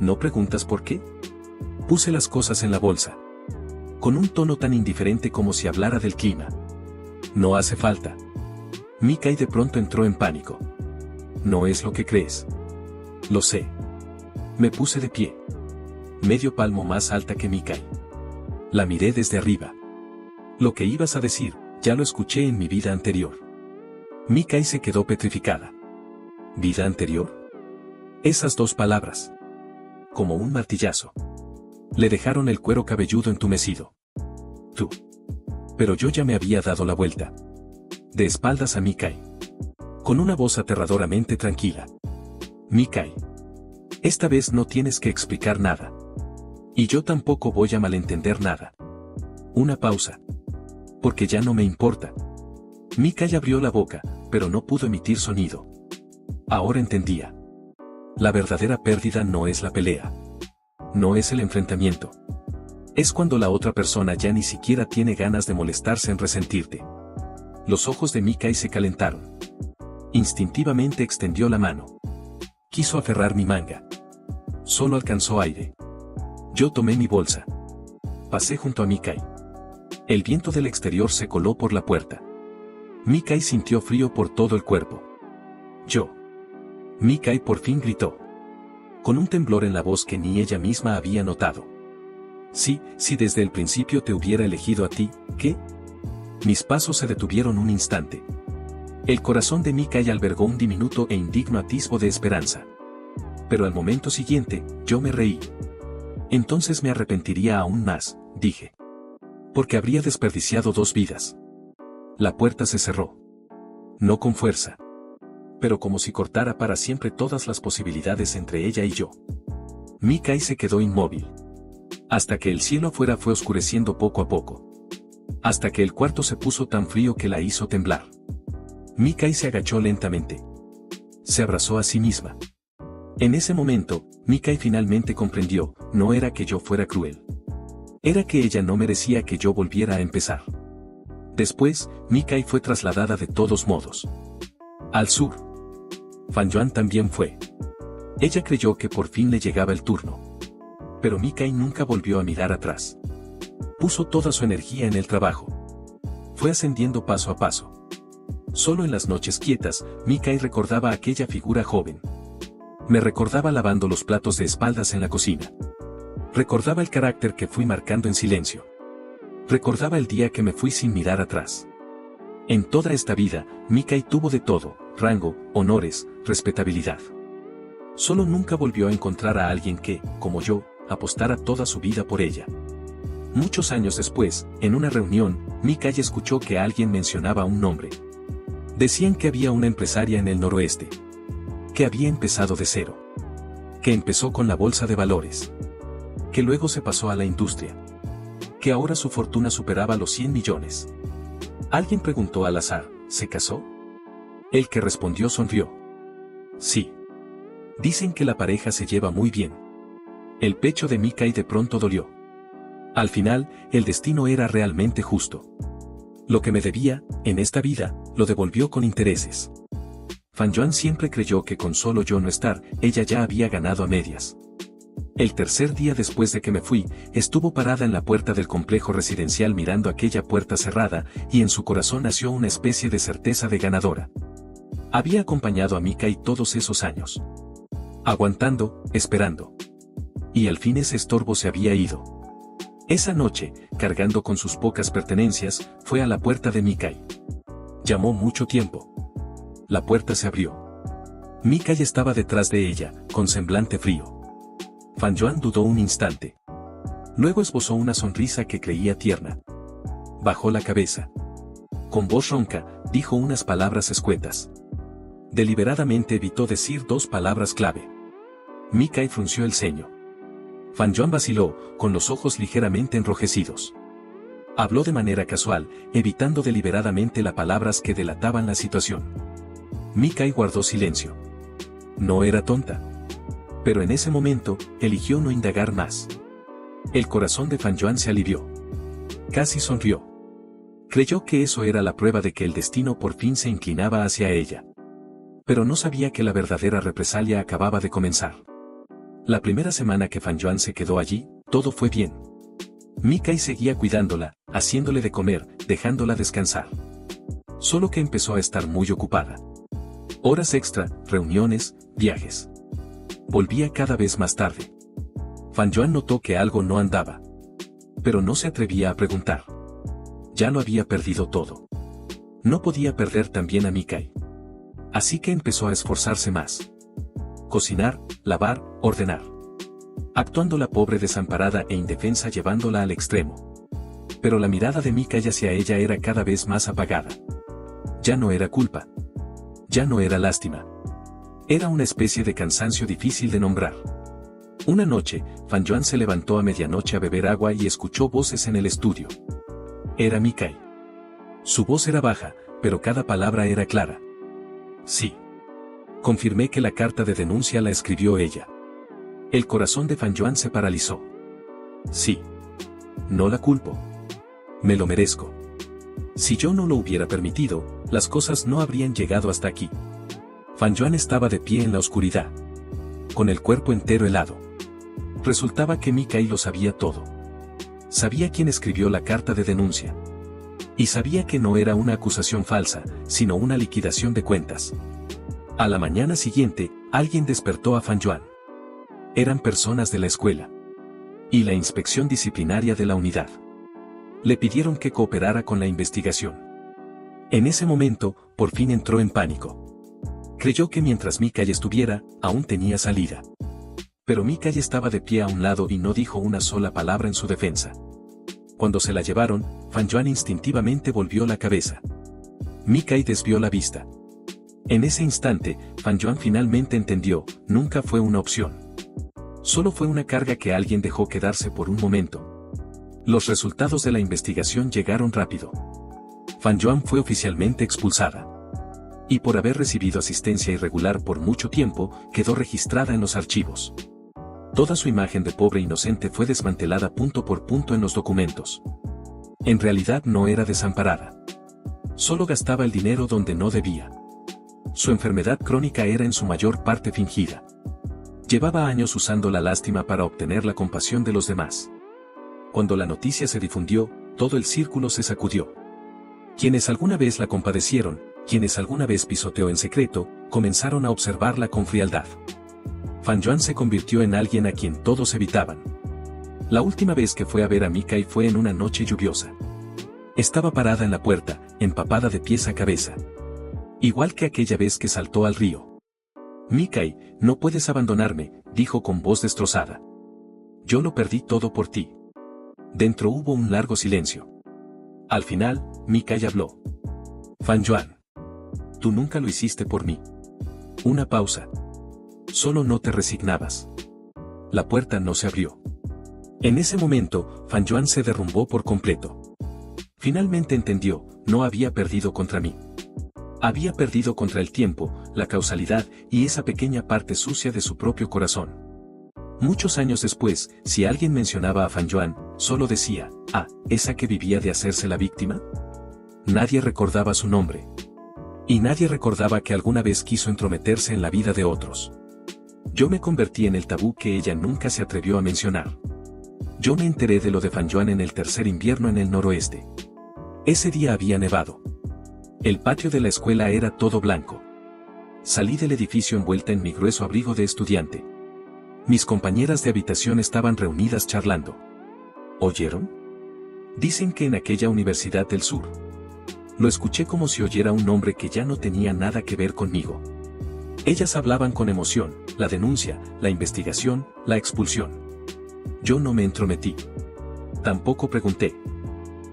¿No preguntas por qué? Puse las cosas en la bolsa. Con un tono tan indiferente como si hablara del clima. No hace falta. Mikai de pronto entró en pánico. No es lo que crees. Lo sé. Me puse de pie. Medio palmo más alta que Mikai. La miré desde arriba. Lo que ibas a decir, ya lo escuché en mi vida anterior. Mikai se quedó petrificada. ¿Vida anterior? Esas dos palabras. Como un martillazo. Le dejaron el cuero cabelludo entumecido. Tú. Pero yo ya me había dado la vuelta. De espaldas a Mikai. Con una voz aterradoramente tranquila. Mikai. Esta vez no tienes que explicar nada. Y yo tampoco voy a malentender nada. Una pausa. Porque ya no me importa. Mikai abrió la boca, pero no pudo emitir sonido. Ahora entendía. La verdadera pérdida no es la pelea. No es el enfrentamiento. Es cuando la otra persona ya ni siquiera tiene ganas de molestarse en resentirte. Los ojos de Mikai se calentaron. Instintivamente extendió la mano. Quiso aferrar mi manga. Solo alcanzó aire. Yo tomé mi bolsa. Pasé junto a Mikai. El viento del exterior se coló por la puerta. Mikai sintió frío por todo el cuerpo. Yo. Mikai por fin gritó. Con un temblor en la voz que ni ella misma había notado. Sí, si desde el principio te hubiera elegido a ti, ¿qué? Mis pasos se detuvieron un instante. El corazón de Mikai albergó un diminuto e indigno atisbo de esperanza. Pero al momento siguiente, yo me reí. Entonces me arrepentiría aún más, dije. Porque habría desperdiciado 2 vidas. La puerta se cerró. No con fuerza. Pero como si cortara para siempre todas las posibilidades entre ella y yo. Mikai se quedó inmóvil. Hasta que el cielo afuera fue oscureciendo poco a poco. Hasta que el cuarto se puso tan frío que la hizo temblar. Mikai se agachó lentamente. Se abrazó a sí misma. En ese momento, Mikai finalmente comprendió, no era que yo fuera cruel. Era que ella no merecía que yo volviera a empezar. Después, Mikai fue trasladada de todos modos. Al sur. Fanyuan también fue. Ella creyó que por fin le llegaba el turno. Pero Mikai nunca volvió a mirar atrás. Puso toda su energía en el trabajo. Fue ascendiendo paso a paso. Solo en las noches quietas, Mikai recordaba a aquella figura joven. Me recordaba lavando los platos de espaldas en la cocina. Recordaba el carácter que fui marcando en silencio. Recordaba el día que me fui sin mirar atrás. En toda esta vida, Mikai tuvo de todo, rango, honores, respetabilidad. Solo nunca volvió a encontrar a alguien que, como yo, apostara toda su vida por ella. Muchos años después, en una reunión, Mikai escuchó que alguien mencionaba un nombre. Decían que había una empresaria en el noroeste. Que había empezado de cero. Que empezó con la bolsa de valores. Que luego se pasó a la industria. Que ahora su fortuna superaba los 100 millones. Alguien preguntó al azar, ¿se casó? El que respondió sonrió. Sí. Dicen que la pareja se lleva muy bien. El pecho de Mikai de pronto dolió. Al final, el destino era realmente justo. Lo que me debía, en esta vida, lo devolvió con intereses. Fan Yuan siempre creyó que con solo yo no estar, ella ya había ganado a medias. El tercer día después de que me fui, estuvo parada en la puerta del complejo residencial mirando aquella puerta cerrada, y en su corazón nació una especie de certeza de ganadora. Había acompañado a Mikai todos esos años. Aguantando, esperando. Y al fin ese estorbo se había ido. Esa noche, cargando con sus pocas pertenencias, fue a la puerta de Mikai. Llamó mucho tiempo. La puerta se abrió. Mikai estaba detrás de ella, con semblante frío. Fan Yuan dudó un instante. Luego esbozó una sonrisa que creía tierna. Bajó la cabeza. Con voz ronca, dijo unas palabras escuetas. Deliberadamente evitó decir dos palabras clave. Mikai frunció el ceño. Fan Yuan vaciló, con los ojos ligeramente enrojecidos. Habló de manera casual, evitando deliberadamente las palabras que delataban la situación. Mikai guardó silencio. No era tonta. Pero en ese momento, eligió no indagar más. El corazón de Fan Yuan se alivió. Casi sonrió. Creyó que eso era la prueba de que el destino por fin se inclinaba hacia ella. Pero no sabía que la verdadera represalia acababa de comenzar. La primera semana que Fan Yuan se quedó allí, todo fue bien. Mikai seguía cuidándola, haciéndole de comer, dejándola descansar. Solo que empezó a estar muy ocupada. Horas extra, reuniones, viajes. Volvía cada vez más tarde. Fan Yuan notó que algo no andaba. Pero no se atrevía a preguntar. Ya lo había perdido todo. No podía perder también a Mikai. Así que empezó a esforzarse más. Cocinar, lavar, ordenar. Actuando la pobre desamparada e indefensa llevándola al extremo. Pero la mirada de Mikai hacia ella era cada vez más apagada. Ya no era culpa. Ya no era lástima. Era una especie de cansancio difícil de nombrar. Una noche, Fan Yuan se levantó a medianoche a beber agua y escuchó voces en el estudio. Era Mikai. Su voz era baja, pero cada palabra era clara. Sí. Confirmé que la carta de denuncia la escribió ella. El corazón de Fan Yuan se paralizó. Sí. No la culpo. Me lo merezco. Si yo no lo hubiera permitido, las cosas no habrían llegado hasta aquí. Fan Yuan estaba de pie en la oscuridad. Con el cuerpo entero helado. Resultaba que Mikai lo sabía todo. Sabía quién escribió la carta de denuncia. Y sabía que no era una acusación falsa, sino una liquidación de cuentas. A la mañana siguiente, alguien despertó a Fan Yuan. Eran personas de la escuela. Y la inspección disciplinaria de la unidad. Le pidieron que cooperara con la investigación. En ese momento, por fin entró en pánico. Creyó que mientras Mikai estuviera, aún tenía salida. Pero Mikai estaba de pie a un lado y no dijo una sola palabra en su defensa. Cuando se la llevaron, Fan Yuan instintivamente volvió la cabeza. Mikai desvió la vista. En ese instante, Fan Yuan finalmente entendió, nunca fue una opción. Solo fue una carga que alguien dejó quedarse por un momento. Los resultados de la investigación llegaron rápido. Fan Yuan fue oficialmente expulsada. Y por haber recibido asistencia irregular por mucho tiempo, quedó registrada en los archivos. Toda su imagen de pobre inocente fue desmantelada punto por punto en los documentos. En realidad no era desamparada. Solo gastaba el dinero donde no debía. Su enfermedad crónica era en su mayor parte fingida. Llevaba años usando la lástima para obtener la compasión de los demás. Cuando la noticia se difundió, todo el círculo se sacudió. Quienes alguna vez la compadecieron, quienes alguna vez pisoteó en secreto, comenzaron a observarla con frialdad. Fan Yuan se convirtió en alguien a quien todos evitaban. La última vez que fue a ver a Mikai fue en una noche lluviosa. Estaba parada en la puerta, empapada de pies a cabeza. Igual que aquella vez que saltó al río. Mikai, no puedes abandonarme, dijo con voz destrozada. Yo lo perdí todo por ti. Dentro hubo un largo silencio. Al final, Mikai habló. Fan Yuan. Tú nunca lo hiciste por mí. Una pausa. Solo no te resignabas. La puerta no se abrió. En ese momento, Fan Yuan se derrumbó por completo. Finalmente entendió, no había perdido contra mí. Había perdido contra el tiempo, la causalidad y esa pequeña parte sucia de su propio corazón. Muchos años después, si alguien mencionaba a Fan Yuan, solo decía, ah, ¿esa que vivía de hacerse la víctima? Nadie recordaba su nombre. Y nadie recordaba que alguna vez quiso entrometerse en la vida de otros. Yo me convertí en el tabú que ella nunca se atrevió a mencionar. Yo me enteré de lo de Fan Yuan en el tercer invierno en el noroeste. Ese día había nevado. El patio de la escuela era todo blanco. Salí del edificio envuelta en mi grueso abrigo de estudiante. Mis compañeras de habitación estaban reunidas charlando. ¿Oyeron? Dicen que en aquella Universidad del Sur. Lo escuché como si oyera un nombre que ya no tenía nada que ver conmigo. Ellas hablaban con emoción, la denuncia, la investigación, la expulsión. Yo no me entrometí. Tampoco pregunté.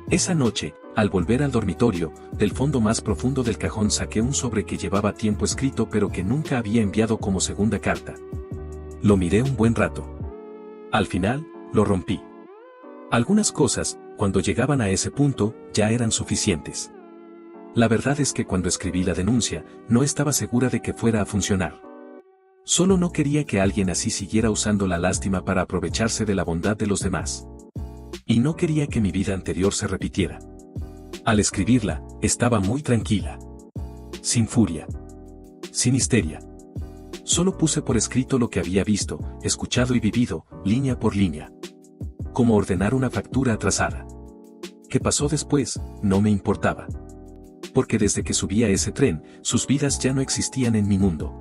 Esa noche, al volver al dormitorio, del fondo más profundo del cajón saqué un sobre que llevaba tiempo escrito pero que nunca había enviado como segunda carta. Lo miré un buen rato. Al final, lo rompí. Algunas cosas, cuando llegaban a ese punto, ya eran suficientes. La verdad es que cuando escribí la denuncia, no estaba segura de que fuera a funcionar. Solo no quería que alguien así siguiera usando la lástima para aprovecharse de la bondad de los demás. Y no quería que mi vida anterior se repitiera. Al escribirla, estaba muy tranquila. Sin furia. Sin histeria. Solo puse por escrito lo que había visto, escuchado y vivido, línea por línea. Como ordenar una factura atrasada. ¿Qué pasó después? No me importaba. Porque desde que subí a ese tren, sus vidas ya no existían en mi mundo.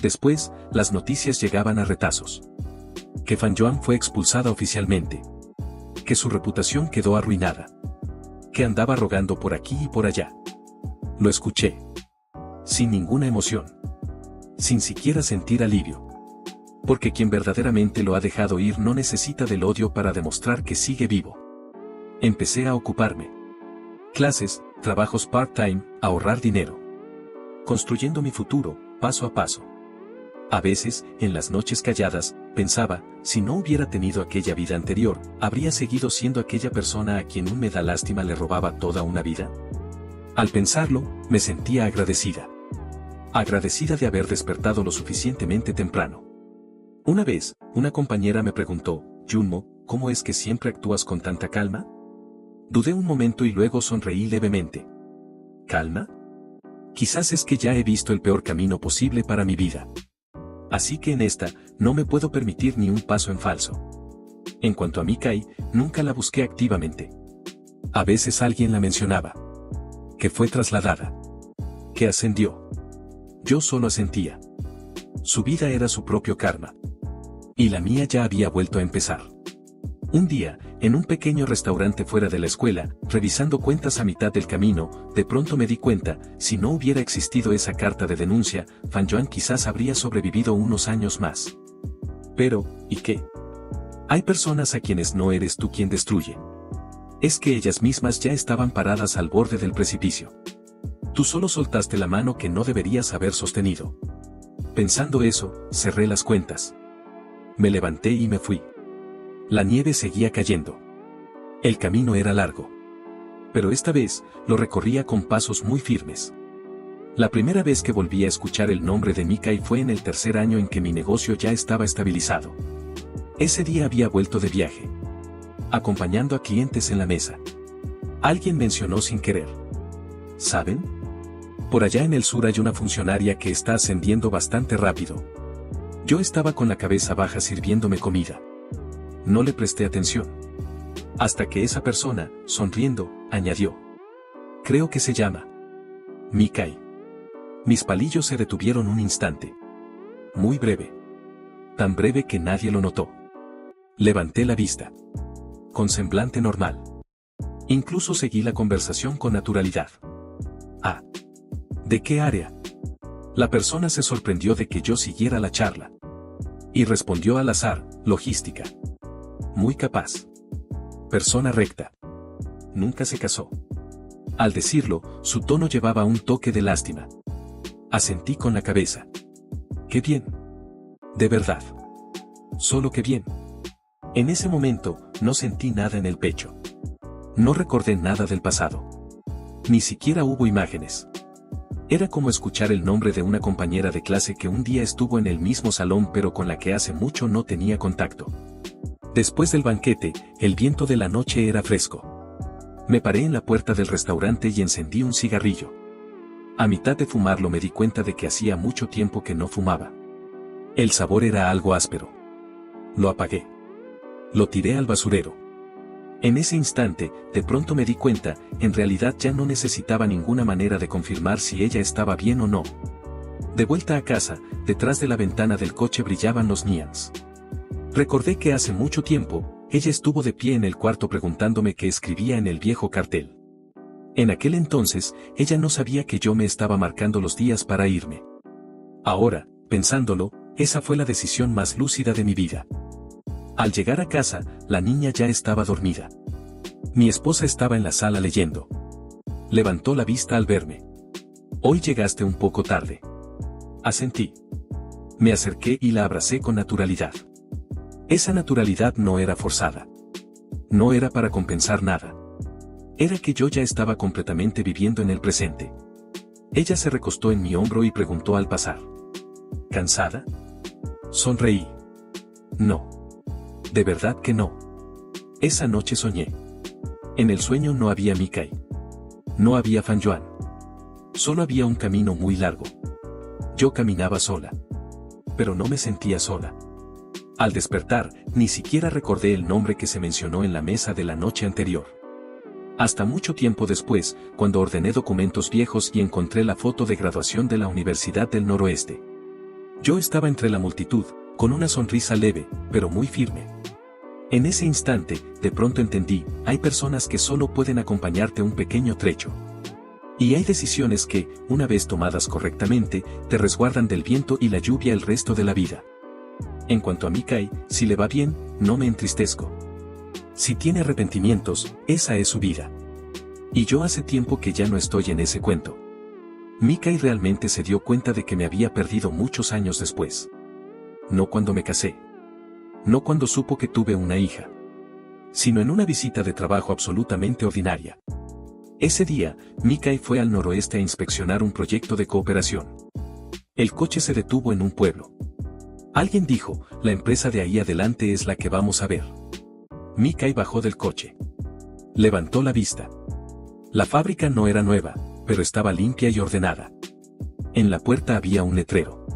Después, las noticias llegaban a retazos. Que Fan Yuan fue expulsada oficialmente. Que su reputación quedó arruinada. Que andaba rogando por aquí y por allá. Lo escuché. Sin ninguna emoción. Sin siquiera sentir alivio. Porque quien verdaderamente lo ha dejado ir no necesita del odio para demostrar que sigue vivo. Empecé a ocuparme. Clases, trabajos part-time, ahorrar dinero. Construyendo mi futuro, paso a paso. A veces, en las noches calladas, pensaba, si no hubiera tenido aquella vida anterior, ¿habría seguido siendo aquella persona a quien un me da lástima le robaba toda una vida? Al pensarlo, me sentía agradecida. Agradecida de haber despertado lo suficientemente temprano. Una vez, una compañera me preguntó, Junmo, ¿cómo es que siempre actúas con tanta calma? Dudé un momento y luego sonreí levemente. ¿Calma? Quizás es que ya he visto el peor camino posible para mi vida. Así que en esta, no me puedo permitir ni un paso en falso. En cuanto a Mikai, nunca la busqué activamente. A veces alguien la mencionaba. Que fue trasladada. Que ascendió. Yo solo asentía. Su vida era su propio karma. Y la mía ya había vuelto a empezar. Un día, en un pequeño restaurante fuera de la escuela, revisando cuentas a mitad del camino, de pronto me di cuenta, si no hubiera existido esa carta de denuncia, Fan Yuan quizás habría sobrevivido unos años más. Pero, ¿y qué? Hay personas a quienes no eres tú quien destruye. Es que ellas mismas ya estaban paradas al borde del precipicio. Tú solo soltaste la mano que no deberías haber sostenido. Pensando eso, cerré las cuentas. Me levanté y me fui. La nieve seguía cayendo. El camino era largo. Pero esta vez, lo recorría con pasos muy firmes. La primera vez que volví a escuchar el nombre de Mikai fue en el tercer año en que mi negocio ya estaba estabilizado. Ese día había vuelto de viaje. Acompañando a clientes en la mesa. Alguien mencionó sin querer. ¿Saben? Por allá en el sur hay una funcionaria que está ascendiendo bastante rápido. Yo estaba con la cabeza baja sirviéndome comida. No le presté atención. Hasta que esa persona, sonriendo, añadió. Creo que se llama Mikai. Mis palillos se detuvieron un instante. Muy breve. Tan breve que nadie lo notó. Levanté la vista. Con semblante normal. Incluso seguí la conversación con naturalidad. Ah. ¿De qué área? La persona se sorprendió de que yo siguiera la charla. Y respondió al azar, logística. Muy capaz. Persona recta. Nunca se casó. Al decirlo, su tono llevaba un toque de lástima. Asentí con la cabeza. ¡Qué bien! De verdad. Solo que bien. En ese momento, no sentí nada en el pecho. No recordé nada del pasado. Ni siquiera hubo imágenes. Era como escuchar el nombre de una compañera de clase que un día estuvo en el mismo salón pero con la que hace mucho no tenía contacto. Después del banquete, el viento de la noche era fresco. Me paré en la puerta del restaurante y encendí un cigarrillo. A mitad de fumarlo me di cuenta de que hacía mucho tiempo que no fumaba. El sabor era algo áspero. Lo apagué. Lo tiré al basurero. En ese instante, de pronto me di cuenta, en realidad ya no necesitaba ninguna manera de confirmar si ella estaba bien o no. De vuelta a casa, detrás de la ventana del coche brillaban los neons. Recordé que hace mucho tiempo, ella estuvo de pie en el cuarto preguntándome qué escribía en el viejo cartel. En aquel entonces, ella no sabía que yo me estaba marcando los días para irme. Ahora, pensándolo, esa fue la decisión más lúcida de mi vida. Al llegar a casa, la niña ya estaba dormida. Mi esposa estaba en la sala leyendo. Levantó la vista al verme. «Hoy llegaste un poco tarde». Asentí. Me acerqué y la abracé con naturalidad. Esa naturalidad no era forzada. No era para compensar nada. Era que yo ya estaba completamente viviendo en el presente. Ella se recostó en mi hombro y preguntó al pasar: ¿cansada? Sonreí. No. De verdad que no. Esa noche soñé. En el sueño no había Mikai. No había Fanjuan. Solo había un camino muy largo. Yo caminaba sola. Pero no me sentía sola. Al despertar, ni siquiera recordé el nombre que se mencionó en la mesa de la noche anterior. Hasta mucho tiempo después, cuando ordené documentos viejos y encontré la foto de graduación de la Universidad del Noroeste. Yo estaba entre la multitud, con una sonrisa leve, pero muy firme. En ese instante, de pronto entendí, hay personas que solo pueden acompañarte un pequeño trecho. Y hay decisiones que, una vez tomadas correctamente, te resguardan del viento y la lluvia el resto de la vida. En cuanto a Mikai, si le va bien, no me entristezco. Si tiene arrepentimientos, esa es su vida. Y yo hace tiempo que ya no estoy en ese cuento. Mikai realmente se dio cuenta de que me había perdido muchos años después. No cuando me casé. No cuando supo que tuve una hija. Sino en una visita de trabajo absolutamente ordinaria. Ese día, Mikai fue al noroeste a inspeccionar un proyecto de cooperación. El coche se detuvo en un pueblo. Alguien dijo: la empresa de ahí adelante es la que vamos a ver. Mikai bajó del coche. Levantó la vista. La fábrica no era nueva, pero estaba limpia y ordenada. En la puerta había un letrero.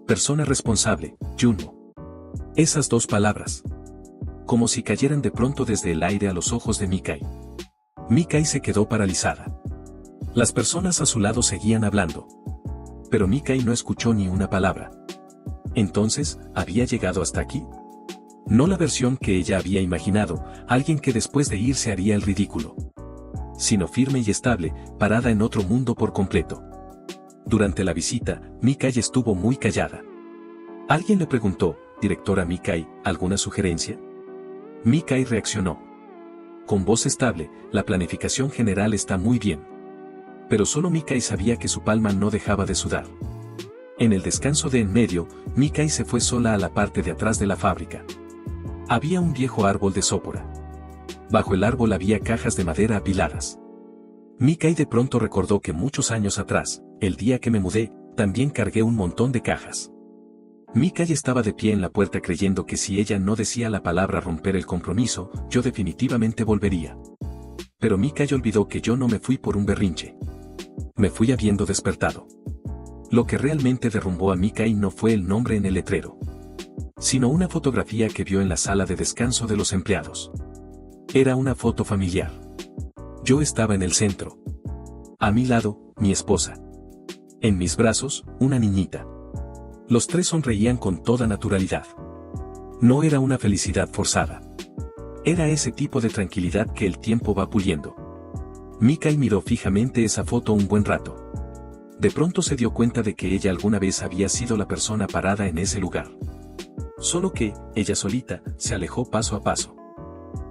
Persona responsable, Junmo. Esas dos palabras. Como si cayeran de pronto desde el aire a los ojos de Mikai. Mikai se quedó paralizada. Las personas a su lado seguían hablando. Pero Mikai no escuchó ni una palabra. Entonces, ¿había llegado hasta aquí? No la versión que ella había imaginado, alguien que después de irse haría el ridículo. Sino firme y estable, parada en otro mundo por completo. Durante la visita, Mikai estuvo muy callada. Alguien le preguntó: «Directora Mikai, ¿alguna sugerencia?». Mikai reaccionó. Con voz estable: «La planificación general está muy bien». Pero solo Mikai sabía que su palma no dejaba de sudar. En el descanso de en medio, Mikai se fue sola a la parte de atrás de la fábrica. Había un viejo árbol de sópora. Bajo el árbol había cajas de madera apiladas. Mikai de pronto recordó que muchos años atrás, el día que me mudé, también cargué un montón de cajas. Mikai estaba de pie en la puerta creyendo que si ella no decía la palabra romper el compromiso, yo definitivamente volvería. Pero Mikai olvidó que yo no me fui por un berrinche. Me fui habiendo despertado. Lo que realmente derrumbó a Mikai no fue el nombre en el letrero, sino una fotografía que vio en la sala de descanso de los empleados. Era una foto familiar. Yo estaba en el centro. A mi lado, mi esposa. En mis brazos, una niñita. Los tres sonreían con toda naturalidad. No era una felicidad forzada. Era ese tipo de tranquilidad que el tiempo va puliendo. Mikai miró fijamente esa foto un buen rato. De pronto se dio cuenta de que ella alguna vez había sido la persona parada en ese lugar. Solo que, ella solita, se alejó paso a paso.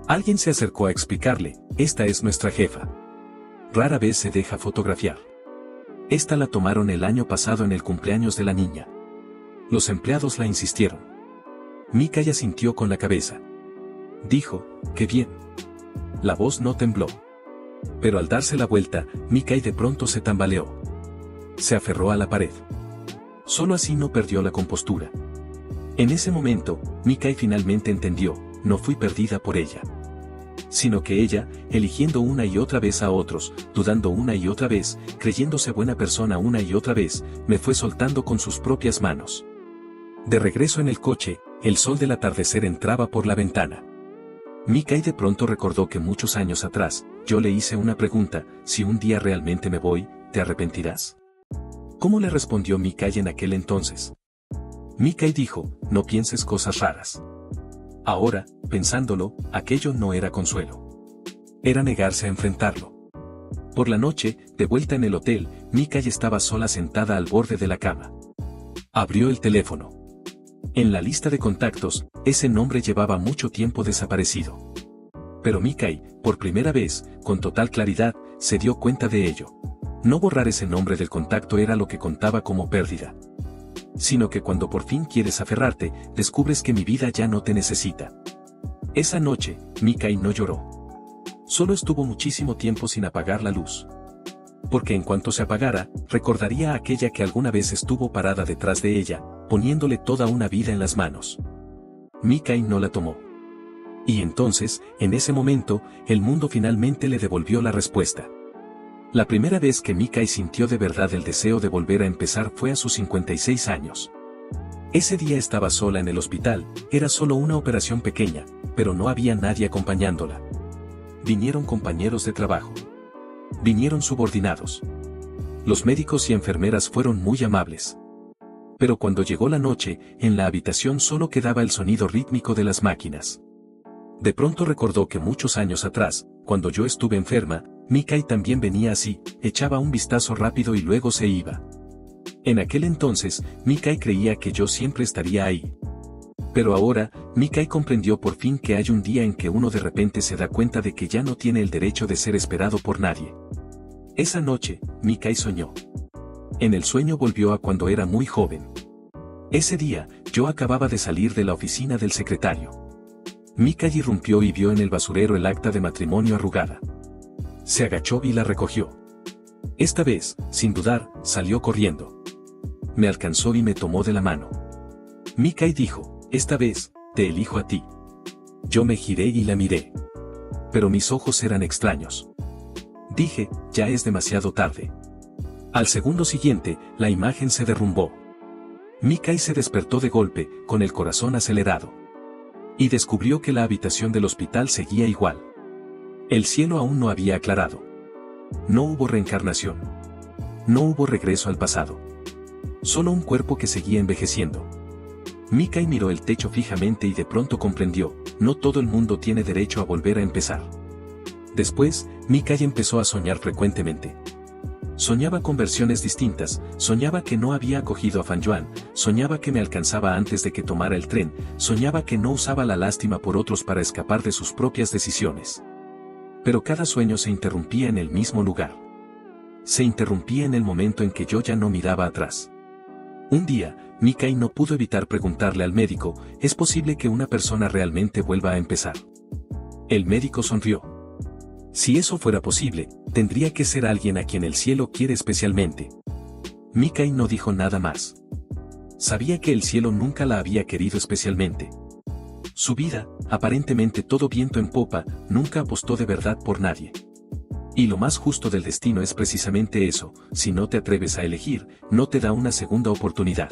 Alguien se acercó a explicarle: «Esta es nuestra jefa. Rara vez se deja fotografiar. Esta la tomaron el año pasado en el cumpleaños de la niña». Los empleados la insistieron. Mikai asintió con la cabeza. Dijo: «Qué bien». La voz no tembló. Pero al darse la vuelta, Mikai de pronto se tambaleó. Se aferró a la pared. Solo así no perdió la compostura. En ese momento, Mikai finalmente entendió, no fui perdida por ella. Sino que ella, eligiendo una y otra vez a otros, dudando una y otra vez, creyéndose buena persona una y otra vez, me fue soltando con sus propias manos. De regreso en el coche, el sol del atardecer entraba por la ventana. Mikai de pronto recordó que muchos años atrás, yo le hice una pregunta, si un día realmente me voy, ¿te arrepentirás? ¿Cómo le respondió Mikai en aquel entonces? Mikai dijo, no pienses cosas raras. Ahora, pensándolo, aquello no era consuelo. Era negarse a enfrentarlo. Por la noche, de vuelta en el hotel, Mikai estaba sola sentada al borde de la cama. Abrió el teléfono. En la lista de contactos, ese nombre llevaba mucho tiempo desaparecido. Pero Mikai, por primera vez, con total claridad, se dio cuenta de ello. No borrar ese nombre del contacto era lo que contaba como pérdida. Sino que cuando por fin quieres aferrarte, descubres que mi vida ya no te necesita. Esa noche, Mikai no lloró. Solo estuvo muchísimo tiempo sin apagar la luz. Porque en cuanto se apagara, recordaría a aquella que alguna vez estuvo parada detrás de ella, poniéndole toda una vida en las manos. Mikai no la tomó. Y entonces, en ese momento, el mundo finalmente le devolvió la respuesta. La primera vez que Mikai sintió de verdad el deseo de volver a empezar fue a sus 56 años. Ese día estaba sola en el hospital, era solo una operación pequeña, pero no había nadie acompañándola. Vinieron compañeros de trabajo. Vinieron subordinados. Los médicos y enfermeras fueron muy amables. Pero cuando llegó la noche, en la habitación solo quedaba el sonido rítmico de las máquinas. De pronto recordó que muchos años atrás, cuando yo estuve enferma, Mikai también venía así, echaba un vistazo rápido y luego se iba. En aquel entonces, Mikai creía que yo siempre estaría ahí. Pero ahora, Mikai comprendió por fin que hay un día en que uno de repente se da cuenta de que ya no tiene el derecho de ser esperado por nadie. Esa noche, Mikai soñó. En el sueño volvió a cuando era muy joven. Ese día, yo acababa de salir de la oficina del secretario. Mikai irrumpió y vio en el basurero el acta de matrimonio arrugada. Se agachó y la recogió. Esta vez, sin dudar, salió corriendo. Me alcanzó y me tomó de la mano. Mikai dijo, esta vez, te elijo a ti. Yo me giré y la miré. Pero mis ojos eran extraños. Dije, ya es demasiado tarde. Al segundo siguiente, la imagen se derrumbó. Mikai se despertó de golpe, con el corazón acelerado. Y descubrió que la habitación del hospital seguía igual. El cielo aún no había aclarado. No hubo reencarnación. No hubo regreso al pasado. Solo un cuerpo que seguía envejeciendo. Mikai miró el techo fijamente y de pronto comprendió, no todo el mundo tiene derecho a volver a empezar. Después, Mikai empezó a soñar frecuentemente. Soñaba con versiones distintas, soñaba que no había acogido a Fan Yuan, soñaba que me alcanzaba antes de que tomara el tren, soñaba que no usaba la lástima por otros para escapar de sus propias decisiones. Pero cada sueño se interrumpía en el mismo lugar. Se interrumpía en el momento en que yo ya no miraba atrás. Un día, Mikai no pudo evitar preguntarle al médico, ¿es posible que una persona realmente vuelva a empezar? El médico sonrió. Si eso fuera posible, tendría que ser alguien a quien el cielo quiere especialmente. Mikai no dijo nada más. Sabía que el cielo nunca la había querido especialmente. Su vida, aparentemente todo viento en popa, nunca apostó de verdad por nadie. Y lo más justo del destino es precisamente eso, si no te atreves a elegir, no te da una segunda oportunidad.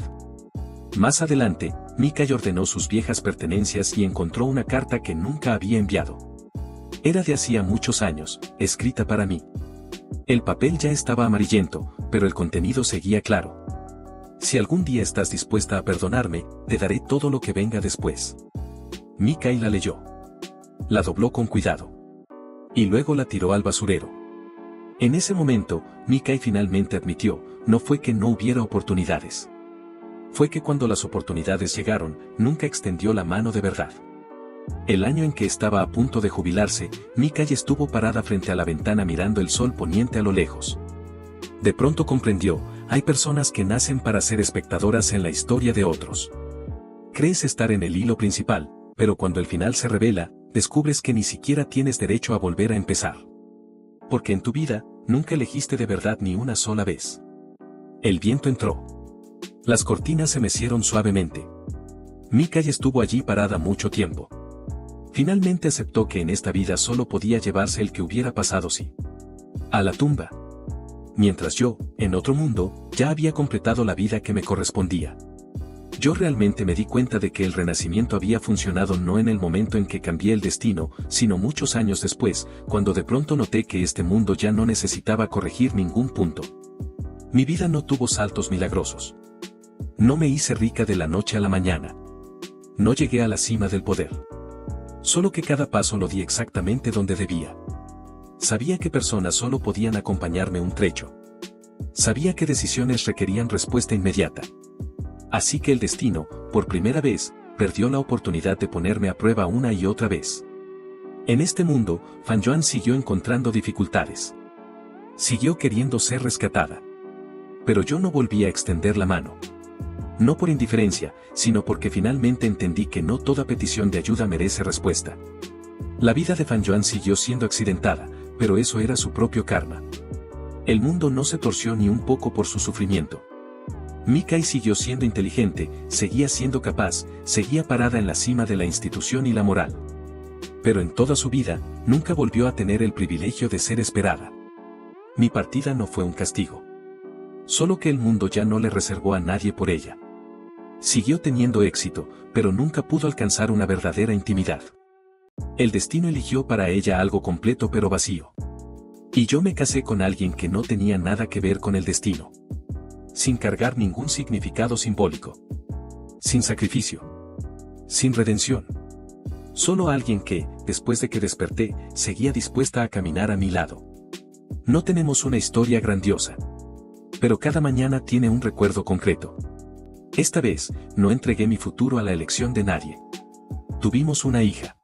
Más adelante, Mikai ordenó sus viejas pertenencias y encontró una carta que nunca había enviado. Era de hacía muchos años, escrita para mí. El papel ya estaba amarillento, pero el contenido seguía claro. Si algún día estás dispuesta a perdonarme, te daré todo lo que venga después. Mikai la leyó. La dobló con cuidado. Y luego la tiró al basurero. En ese momento, Mikai finalmente admitió, no fue que no hubiera oportunidades. Fue que cuando las oportunidades llegaron, nunca extendió la mano de verdad. El año en que estaba a punto de jubilarse, Mikai estuvo parada frente a la ventana mirando el sol poniente a lo lejos. De pronto comprendió, hay personas que nacen para ser espectadoras en la historia de otros. Crees estar en el hilo principal, pero cuando el final se revela, descubres que ni siquiera tienes derecho a volver a empezar. Porque en tu vida, nunca elegiste de verdad ni una sola vez. El viento entró. Las cortinas se mecieron suavemente. Mikai estuvo allí parada mucho tiempo. Finalmente aceptó que en esta vida solo podía llevarse el que hubiera pasado sí. A la tumba. Mientras yo, en otro mundo, ya había completado la vida que me correspondía. Yo realmente me di cuenta de que el renacimiento había funcionado no en el momento en que cambié el destino, sino muchos años después, cuando de pronto noté que este mundo ya no necesitaba corregir ningún punto. Mi vida no tuvo saltos milagrosos. No me hice rica de la noche a la mañana. No llegué a la cima del poder. Solo que cada paso lo di exactamente donde debía. Sabía que personas solo podían acompañarme un trecho. Sabía que decisiones requerían respuesta inmediata. Así que el destino, por primera vez, perdió la oportunidad de ponerme a prueba una y otra vez. En este mundo, Fan Yuan siguió encontrando dificultades. Siguió queriendo ser rescatada. Pero yo no volví a extender la mano. No por indiferencia, sino porque finalmente entendí que no toda petición de ayuda merece respuesta. La vida de Fan Yuan siguió siendo accidentada, pero eso era su propio karma. El mundo no se torció ni un poco por su sufrimiento. Mikai siguió siendo inteligente, seguía siendo capaz, seguía parada en la cima de la institución y la moral. Pero en toda su vida, nunca volvió a tener el privilegio de ser esperada. Mi partida no fue un castigo. Solo que el mundo ya no le reservó a nadie por ella. Siguió teniendo éxito, pero nunca pudo alcanzar una verdadera intimidad. El destino eligió para ella algo completo pero vacío. Y yo me casé con alguien que no tenía nada que ver con el destino. Sin cargar ningún significado simbólico. Sin sacrificio. Sin redención. Solo alguien que, después de que desperté, seguía dispuesta a caminar a mi lado. No tenemos una historia grandiosa. Pero cada mañana tiene un recuerdo concreto. Esta vez, no entregué mi futuro a la elección de nadie. Tuvimos una hija.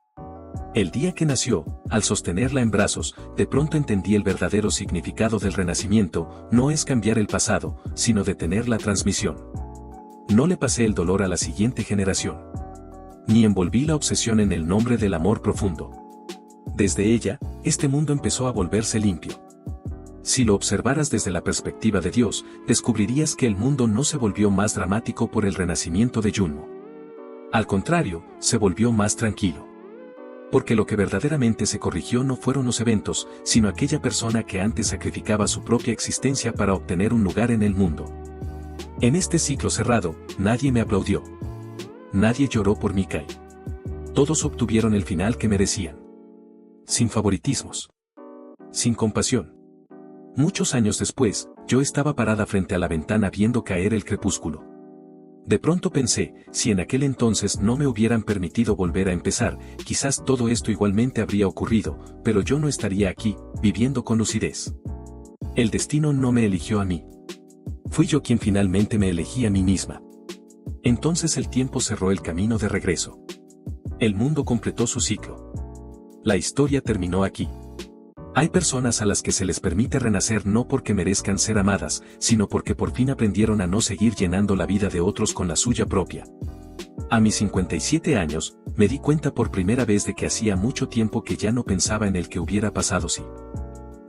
El día que nació, al sostenerla en brazos, de pronto entendí el verdadero significado del renacimiento, no es cambiar el pasado, sino detener la transmisión. No le pasé el dolor a la siguiente generación. Ni envolví la obsesión en el nombre del amor profundo. Desde ella, este mundo empezó a volverse limpio. Si lo observaras desde la perspectiva de Dios, descubrirías que el mundo no se volvió más dramático por el renacimiento de Junmo. Al contrario, se volvió más tranquilo. Porque lo que verdaderamente se corrigió no fueron los eventos, sino aquella persona que antes sacrificaba su propia existencia para obtener un lugar en el mundo. En este ciclo cerrado, nadie me aplaudió. Nadie lloró por Mikai. Todos obtuvieron el final que merecían. Sin favoritismos. Sin compasión. Muchos años después, yo estaba parada frente a la ventana viendo caer el crepúsculo. De pronto pensé, si en aquel entonces no me hubieran permitido volver a empezar, quizás todo esto igualmente habría ocurrido, pero yo no estaría aquí, viviendo con lucidez. El destino no me eligió a mí. Fui yo quien finalmente me elegí a mí misma. Entonces el tiempo cerró el camino de regreso. El mundo completó su ciclo. La historia terminó aquí. Hay personas a las que se les permite renacer no porque merezcan ser amadas, sino porque por fin aprendieron a no seguir llenando la vida de otros con la suya propia. A mis 57 años, me di cuenta por primera vez de que hacía mucho tiempo que ya no pensaba en el que hubiera pasado si.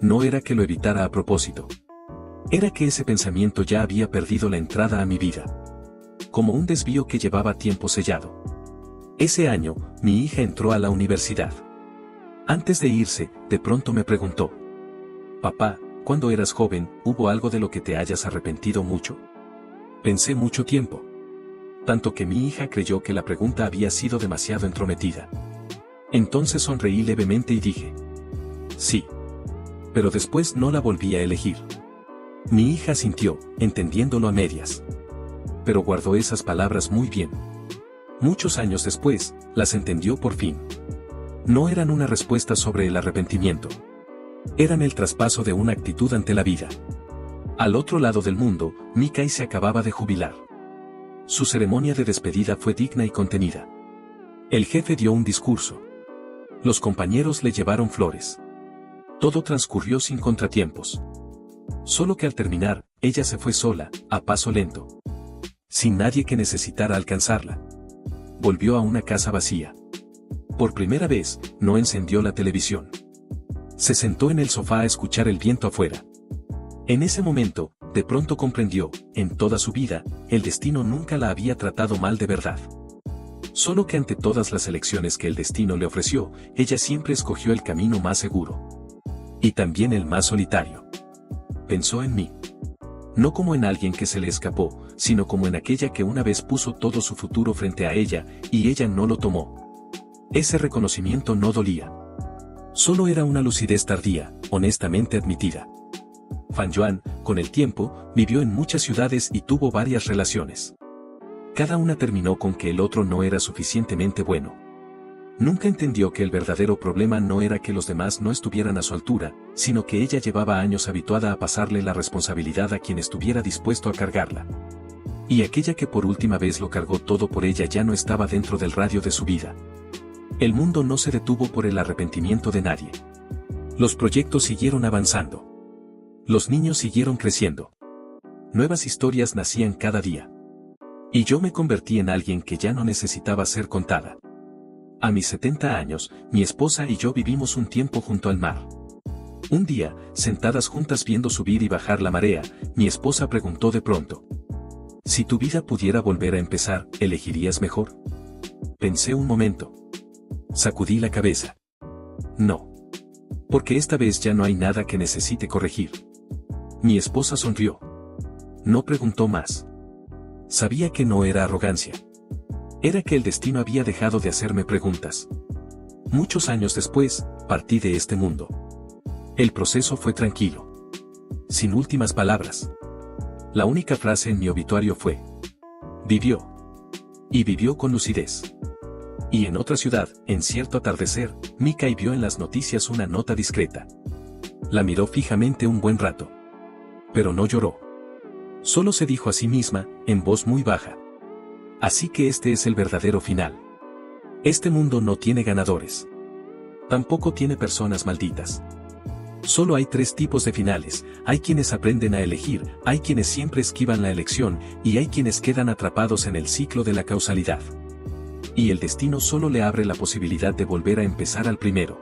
No era que lo evitara a propósito. Era que ese pensamiento ya había perdido la entrada a mi vida. Como un desvío que llevaba tiempo sellado. Ese año, mi hija entró a la universidad. Antes de irse, de pronto me preguntó: «Papá, cuando eras joven, ¿hubo algo de lo que te hayas arrepentido mucho?» Pensé mucho tiempo. Tanto que mi hija creyó que la pregunta había sido demasiado entrometida. Entonces sonreí levemente y dije: «Sí». Pero después no la volví a elegir. Mi hija asintió, entendiéndolo a medias. Pero guardó esas palabras muy bien. Muchos años después, las entendió por fin. No eran una respuesta sobre el arrepentimiento. Eran el traspaso de una actitud ante la vida. Al otro lado del mundo, Mikai se acababa de jubilar. Su ceremonia de despedida fue digna y contenida. El jefe dio un discurso. Los compañeros le llevaron flores. Todo transcurrió sin contratiempos. Solo que al terminar, ella se fue sola, a paso lento. Sin nadie que necesitara alcanzarla. Volvió a una casa vacía. Por primera vez, no encendió la televisión. Se sentó en el sofá a escuchar el viento afuera. En ese momento, De pronto comprendió, en toda su vida, el destino nunca la había tratado mal de verdad. Solo que ante todas las elecciones que el destino le ofreció, ella siempre escogió el camino más seguro. Y también el más solitario. Pensó en mí. No como en alguien que se le escapó, sino como en aquella que una vez puso todo su futuro frente a ella, y ella no lo tomó. Ese reconocimiento no dolía. Solo era una lucidez tardía, honestamente admitida. Fan Yuan, con el tiempo, vivió en muchas ciudades y tuvo varias relaciones. Cada una terminó con que el otro no era suficientemente bueno. Nunca entendió que el verdadero problema no era que los demás no estuvieran a su altura, sino que ella llevaba años habituada a pasarle la responsabilidad a quien estuviera dispuesto a cargarla. Y aquella que por última vez lo cargó todo por ella ya no estaba dentro del radio de su vida. El mundo no se detuvo por el arrepentimiento de nadie. Los proyectos siguieron avanzando. Los niños siguieron creciendo. Nuevas historias nacían cada día. Y yo me convertí en alguien que ya no necesitaba ser contada. A mis 70 años, mi esposa y yo vivimos un tiempo junto al mar. Un día, sentadas juntas viendo subir y bajar la marea, mi esposa preguntó de pronto: «Si tu vida pudiera volver a empezar, ¿elegirías mejor?». Pensé un momento. Sacudí la cabeza. No. Porque esta vez ya no hay nada que necesite corregir. Mi esposa sonrió. No preguntó más. Sabía que no era arrogancia. Era que el destino había dejado de hacerme preguntas. Muchos años después, partí de este mundo. El proceso fue tranquilo. Sin últimas palabras. La única frase en mi obituario fue: vivió. Y vivió con lucidez. Y en otra ciudad, en cierto atardecer, Mikai vio en las noticias una nota discreta. La miró fijamente un buen rato. Pero no lloró. Solo se dijo a sí misma, en voz muy baja: así que este es el verdadero final. Este mundo no tiene ganadores. Tampoco tiene personas malditas. Solo hay 3 tipos de finales: hay quienes aprenden a elegir, hay quienes siempre esquivan la elección, y hay quienes quedan atrapados en el ciclo de la causalidad. Y el destino solo le abre la posibilidad de volver a empezar al primero.